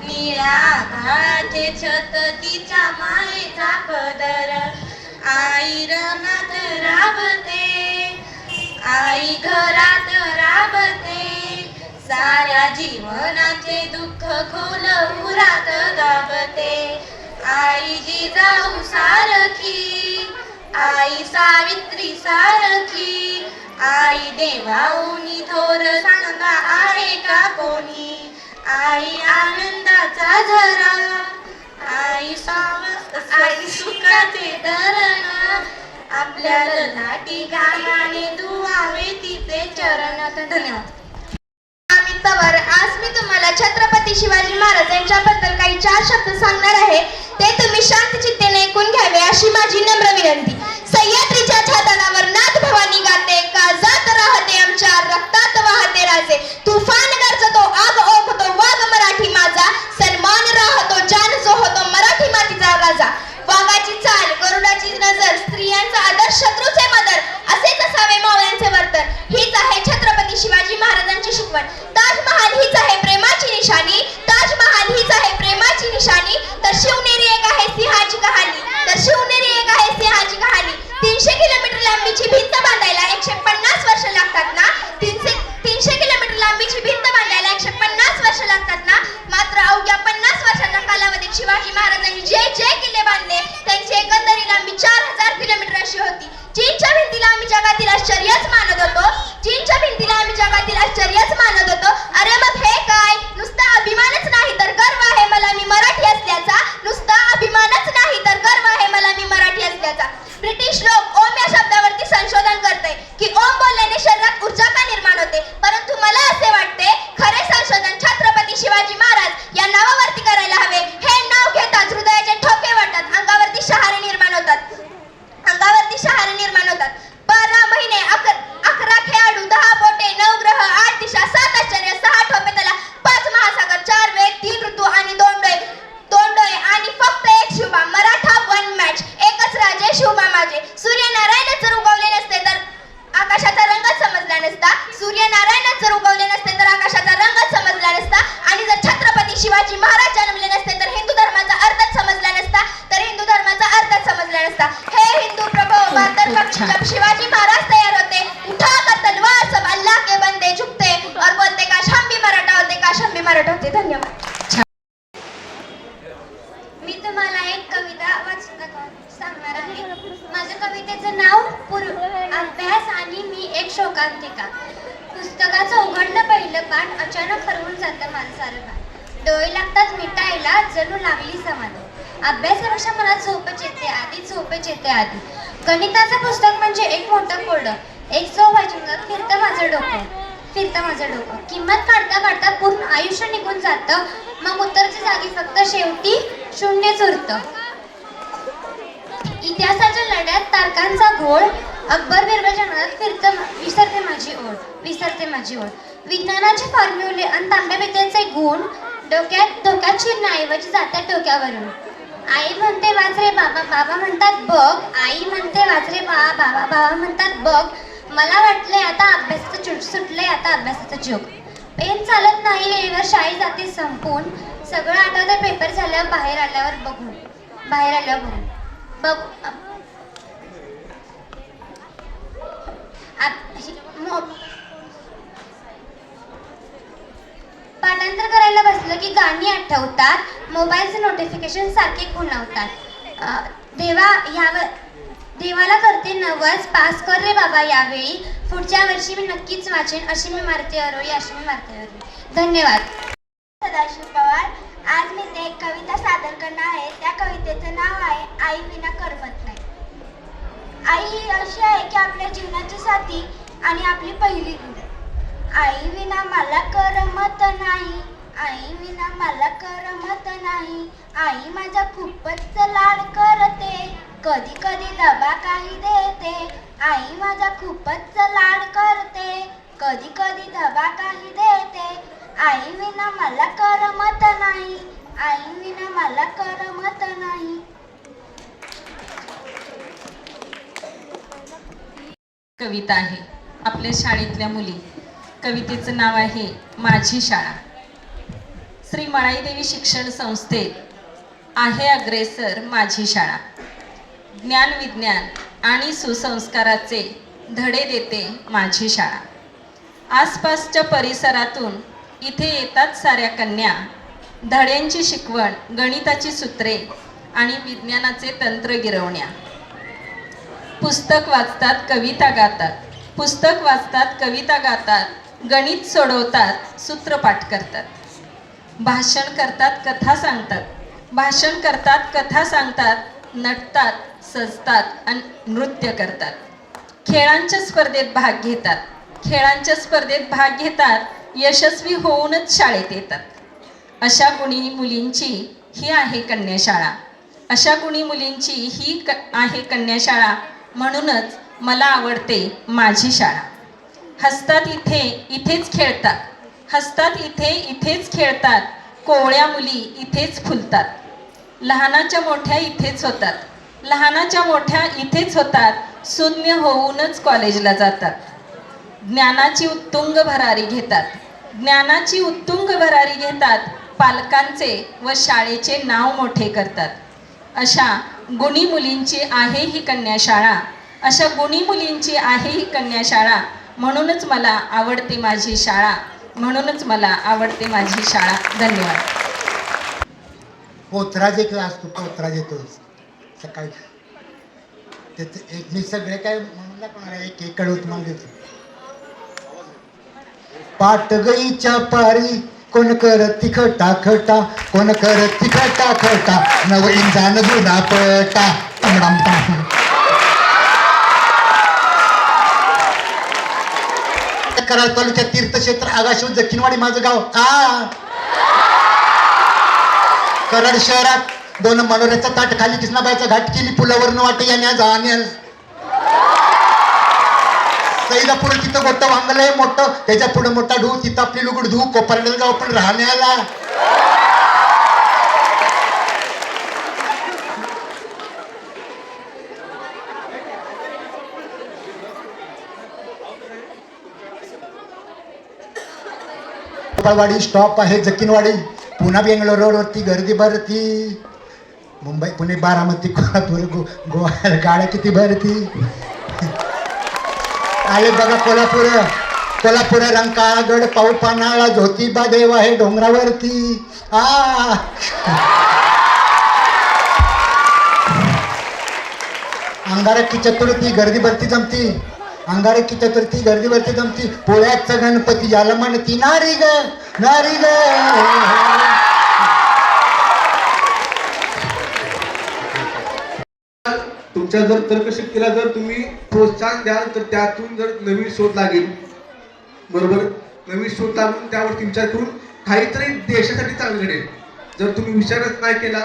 निळ्या आभाळाचे छत तिच्या मायेचा पदर. आई रनात राबते आई घरात राबते साऱ्या जीवनाचे दुःख खोल उरात दाबते. आई जिजाऊ सारखी आई सावित्री सारखी आई देवाऊनी थोर सांगा आहे का कोणी. आई आनंदाचा झरा आई आई सुखाचे धरण आपल्या लाटी गाण्याने धुवावे तिचे चरण. धन्यवाद. अमित पवार. आज मी तुम्हाला छत्रपती शिवाजी महाराज यांच्याबद्दल काही 4 शब्द सांगणार आहे. ते तुम्ही शांत चित्तेने ऐकून घ्यावे अशी माझी नम्र विनंती. सह्याद्रीच्या छाताडावर नाथ भवानी गाते काळजात राहते आमच्या रक्तात वाहते राजे. तुफान गरजतो आग ओघतो वाघ मराठी माझा सन्मान राहतो जान जो होतो मराठी मातीचा राजा. वाघाची चाल गरुडाची नजर स्त्रियांचा आदर शत्रूचे मदर असेच असावे मावळ्यांचे वर्तन. हीच आहे छत्रपती शिवाजी महाराजांची शिकवण. ताजमहाल हीच आहे प्रेमाची निशाणी. ताजमहाल हीच आहे प्रेमाची निशाणी. तर शिवनेरी एक आहे सिंहाची कहाणी. तर शिवनेरी एक आहे सिंहाची कहाणी. 300 किलोमीटर लांबीची भिंत बांधायला 150 वर्ष लागतात ना. 300 किलोमीटर लांबीची भिंत बांधायला 150 वर्ष लागतात ना. मात्र अवघ्या 50 वर्षाच्या कालावधीत शिवाजी महाराजांनी जे किल्ले बांधले त्यांची एकंदरी लांबी 4000 किलोमीटर अशी होती. चीनच्या आश्चर्यच मानत होतो. चीनच्या भिंतीला आम्ही जगातील आश्चर्यच मानत होतो. अरे मग हे काय? नुसता अभिमानच नाही तर गर्व आहे मला मी मराठी असल्याचा. नुसता अभिमानच नाही तर गर्व आहे मला मी मराठी असल्याचा. ब्रिटिश लोक ओम या शब्दावरती संशोधन करते की ओम बोलल्याने शरीरात ऊर्जा का निर्माण होते, परंतु मला असे वाटते खरे संशोधन छत्रपती शिवाजी महाराज या नावावरती करायला हवे. हे नाव घेताच हृदयाचे ठोके वाटतात, अंगावरती शहारे निर्माण होतात. 12 महिने 11 खेळाडू 10 बोटे 9 ग्रह 8 दिशा 7 आश्चर्य 6 ठोपे तला 5 महासागर 4 वेद 3 ऋतू आणि 2 डोळे आणि फक्त एक शिवबा. मराठा 1 मॅच, एकच राजे शिवबा माझे. सूर्यनारायण जर उगवले नसते तर आकाशाचा रंगच समजला नसता. सूर्यनारायण जर उगवले नसते तर आकाशाचा रंगच समजला नसता. आणि जर छत्रपती शिवाजी महाराज जन्मले नसते तर हिंदू धर्माचा अर्थच समजला नसता. हे हिंदू प्रभो बहादुर बख्श जब शिवाजी महाराज तैयार होते, उठाकर तलवार सब अल्लाह के बंदे झुकते और बोलते काश हम भी मराठा होते, काश हम भी मराठा होते. धन्यवाद. मी तुम्हाला एक कविता सांगणार आहे. माझ्या कवितेचं नाव अभ्यास आणि मी एक शोकांतिका. पुस्तकाचं उघडलं पहिलं पान, अचानक हरवून जातं माझं सारं भान. डोळे लागतात मिटायला जणू लागली समाधी. अभ्यासापेक्षा मला झोपच येते आधी. गणिताचं पुस्तक म्हणजे एक मोठं कोरडं. एक सो वाजून फिरतं माझं डोकं. किंमत काढता पूर्ण आयुष्य निघून जातं. मग उत्तरच्या जागी फक्त शेवटी शून्यच उरतं. इतिहासाच्या लढ्यात तारकांचा घोळ, अकबर बिरबल जन्मात विसरते माझी ओढ. विज्ञानाचे फॉर्म्युले आणि तांब्याविद्येचे गुण डोक्यात शिरण्याऐवजी जातात डोक्यावरून. आई म्हणते वाच रे बाबा, बाबा म्हणतात बघ. आई म्हणते वाच रे बाबा, बाबा म्हणतात बघ. मला वाटलंय आता अभ्यासाचं सुटलंय आता अभ्यासाचं जोग. पेन चालत नाही वेळेवर, शाळेत जाते संपून. सगळं आठवतं पेपर झाल्यावर बाहेर आल्यावर बघून. पाठांतर करायला बसलं की गाणी आठवतात. मोबाईलचे नोटिफिकेशन सारखे खुणवतात. देवाला करते नवस, पास कर रे बाबा यावेळी. पुढच्या वर्षी मी नक्कीच वाचेन, अशी मी मारते अरोळी. धन्यवाद. सदाशिव पवार. आज मी ते एक कविता सादर करणार आहे. त्या कवितेचं नाव आहे आई विना करमत नाही. आई ही अशी आहे की आपल्या जीवनाची साथी आणि आपली पहिली गुरु. आई विना मला करमत नाही, आई विना मला करमत नाही. आई माझा खूपच लाड करते, कधी कधी दबा काही देते. आई माझा खूपच लाड करते, कधी कधी दबा काही देते. आई विना मला करमत नाही, आई विना मला करमत नाही. कविता आहे आपल्या शाळेतल्या मुली. कवितेचं नाव आहे माझी शाळा. श्री मळाईदेवी शिक्षण संस्थेत आहे अग्रेसर माझी शाळा. ज्ञान विज्ञान आणि सुसंस्काराचे धडे देते माझी शाळा. आसपासच्या परिसरातून इथे येतात साऱ्या कन्या. धड्यांची शिकवण, गणिताची सूत्रे आणि विज्ञानाचे तंत्र गिरवण्या. पुस्तक वाचतात कविता गातात, गणित सोडवतात, सूत्रपाठ करतात. भाषण करतात कथा सांगतात, नटतात, सजतात आणि नृत्य करतात. खेळांच्या स्पर्धेत भाग घेतात, यशस्वी होऊनच शाळेत येतात. अशा गुणी मुलींची ही आहे कन्याशाळा. म्हणूनच मला आवडते माझी शाळा. हसतात इथेच खेळतात, कोवळ्या मुली इथेच फुलतात. लहानाच्या मोठ्या इथेच होतात, सुज्ञ होऊनच कॉलेजला जातात. ज्ञानाची उत्तुंग भरारी घेतात, पालकांचे व शाळेचे नाव मोठे करतात. अशा गुणी मुलींची आहे ही कन्याशाळा. म्हणूनच मला आवडते माझी शाळा. धन्यवाद. पोतराज एक असतो, पोतराज येतो सकाळी. त्याचे मी सगळे काय म्हणून एक एक कडे तुम्हाला देतो. पाटगईच्या पारी कोण करत तिखटा खटा, कोण करत तिखटा खटा, नव इंजान जुना पटा. कराड तालुक्यात तीर्थक्षेत्र आगाशिव जखीनवाडी माझं गाव. कराड शहरात 2 मनोऱ्याचा ताट खाली किसनाबाईचा घाट केली पुलावरनं वाट येण्या जाण्यास. सैदापूर तिथं मोठं वांगलंय मोठं, त्याच्या पुढे मोठा ढू, तिथं आपली लुगड धू. कोपरड्याला जाऊ आपण राहण्याला. गोपाळवाडी स्टॉप आहे जकीनवाडी. पुन्हा बेंगलोर रोडवरती गर्दी भरती. मुंबई पुणे बारामती कोल्हापूर गोवा गाड्या किती भरती. आले बघा कोल्हापूर रंकाळगड पाऊ पानाळा ज्योतिबा देव आहे डोंगरावरती. अंगारकी चतुर्थी गर्दी भरती जमती. अंगारकी चतुर्थी गर्दी भरती जमती. पोळ्याचा गणपती याला म्हणती नारी ग नारी ग. तुमच्या जर तर्कशक्तीला जर तुम्ही प्रोत्साहन द्याल तर त्यातून जर नवीन शोध लागेल. बरोबर, नवीन शोध लागून त्यावर तुमच्यातून काहीतरी देशासाठी चांगलं घडेल. जर तुम्ही विचारच नाही केला,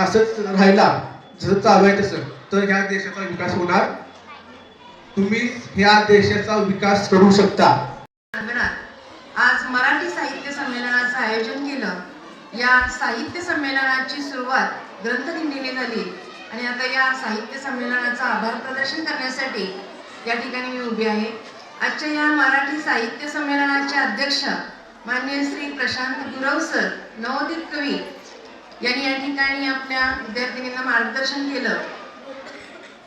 असंच राहिला जसं चालू आहे तसं, तर ह्या देशाचा विकास होणार. तुम्ही ह्या देशाचा विकास करू शकता. आज मराठी साहित्य संमेलनाचं आयोजन केलं. या साहित्य संमेलनाची सुरुवात ग्रंथदिंडीने झाली आणि आता या साहित्य संमेलनाचं आभार प्रदर्शन करण्यासाठी या ठिकाणी मी उभी आहे. आजच्या या मराठी साहित्य संमेलनाचे अध्यक्ष माननीय श्री प्रशांत गुरव सर, नवोदित कवी, यांनी या ठिकाणी आपल्या विद्यार्थिनींना मार्गदर्शन केलं.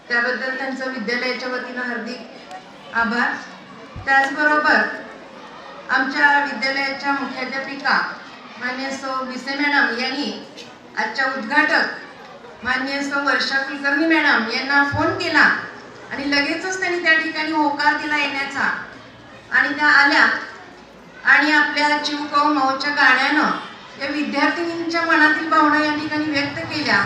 त्याबद्दल त्यांचं विद्यालयाच्या वतीनं हार्दिक आभार. त्याचबरोबर आमच्या विद्यालयाच्या मुख्याध्यापिका माननीय सौ बिसे मॅडम यांनी आजच्या उद्घाटक माननीय सौ वर्षा कुलकर्णी मॅडम यांना फोन केला आणि लगेचच त्यांनी त्या ठिकाणी होकार दिला येण्याचा. आणि त्या आल्या आणि आपल्या चिवकौ मौच्या गाण्यानं या विद्यार्थिनींच्या मनातील भावना या ठिकाणी व्यक्त केल्या.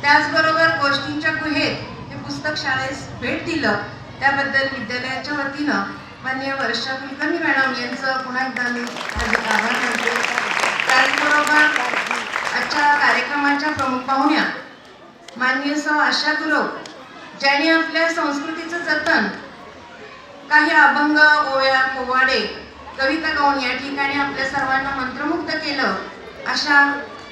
त्याचबरोबर गोष्टींच्या गुहेत हे पुस्तक शाळेस भेट दिलं. त्याबद्दल विद्यालयाच्या वतीनं माननीय वर्षा कुलकर्णी मॅडम यांचं पुन्हा एकदा मी हार्दिक आभार मानते. त्याचबरोबर आजच्या कार्यक्रमाच्या प्रमुख पाहुण्या माननीय सौ आशा गुरव, ज्यांनी आपल्या संस्कृतीचं जतन काही अभंग, ओव्या, पोवाडे, कविता गाऊन या ठिकाणी आपल्या सर्वांना मंत्रमुग्ध केलं. अशा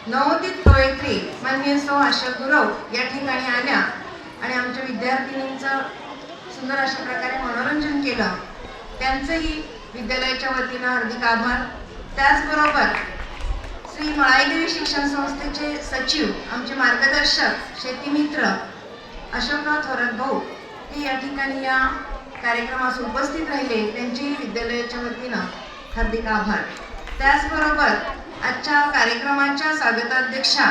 नवोदित कवयित्री माननीय सौ आशा गुरव या ठिकाणी आल्या आणि आमच्या विद्यार्थिनींचं सुंदर अशा प्रकारे मनोरंजन केलं. त्यांचंही विद्यालयाच्या वतीनं हार्दिक आभार. त्याचबरोबर श्री मळाईदेवी शिक्षण संस्थेचे सचिव, आमचे मार्गदर्शक, शेतीमित्र अशोकराव थोरात भाऊ हे या ठिकाणी या कार्यक्रमास उपस्थित राहिले. त्यांचेही विद्यालयाच्या वतीनं हार्दिक आभार. त्याचबरोबर आजच्या कार्यक्रमाच्या स्वागताध्यक्षा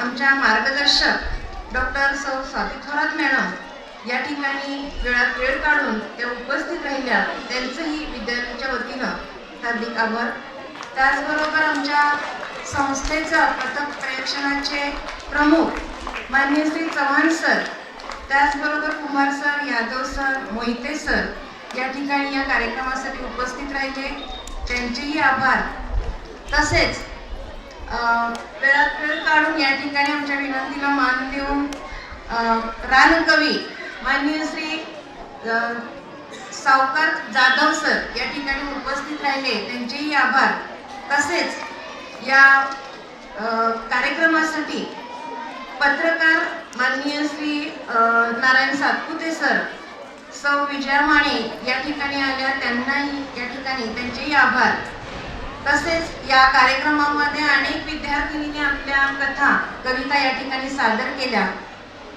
आमच्या मार्गदर्शक डॉक्टर सौ स्वाती थोरात मॅडम या ठिकाणी वेळात वेळ काढून त्या उपस्थित राहिल्या. त्यांचंही विद्यालयाच्या वतीनं हार्दिक आभार. त्याचबरोबर आमच्या संस्थेचा पथक प्रशिक्षणाचे प्रमुख माननीय श्री चव्हाण सर, त्याचबरोबर Kumar sir, Yadav sir, Mohite sir या ठिकाणी या कार्यक्रमासाठी उपस्थित राहिले. त्यांचेही आभार. तसेच वेळात वेळ काढून या ठिकाणी आमच्या विनंतीला मान देऊन रानकवी माननीय श्री सावकार जाधव सर या ठिकाणी उपस्थित राहिले. त्यांचेही आभार. तसेच या कार्यक्रमासाठी पत्रकार माननीय श्री नारायण सातपुते सर, सौ विजया माने या ठिकाणी आल्या. त्यांनाही या ठिकाणी त्यांचेही आभार. तसेच या कार्यक्रमामध्ये अनेक विद्यार्थिनींनी आपल्या कथा, कविता या ठिकाणी सादर केल्या.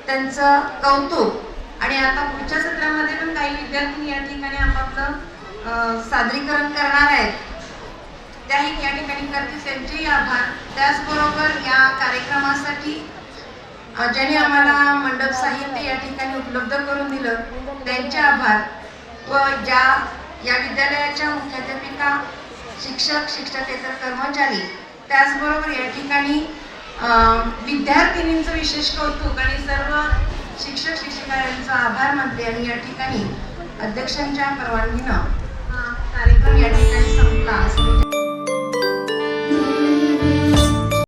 त्यांचं कौतुक. आणि आता पुढच्या सत्रामध्ये पण काही विद्यार्थी या ठिकाणी आपापलं सादरीकरण करणार आहेत, त्याही या ठिकाणी करतील. त्यांचेही आभार. त्याचबरोबर या कार्यक्रमासाठी ज्यांनी आम्हाला मंडप साहित्य या ठिकाणी उपलब्ध करून दिलं त्यांचे आभार व या विद्यालयाच्या मुख्याध्यापिका शिक्षक शिक्षकेतर कर्मचारी त्याचबरोबर या ठिकाणी विद्यार्थिनींचं विशेष कौतुक आणि सर्व शिक्षक शिक्षिका यांचा आभार मानते आणि या ठिकाणी अध्यक्षांच्या परवानगीनं हा कार्यक्रम या ठिकाणी संपला.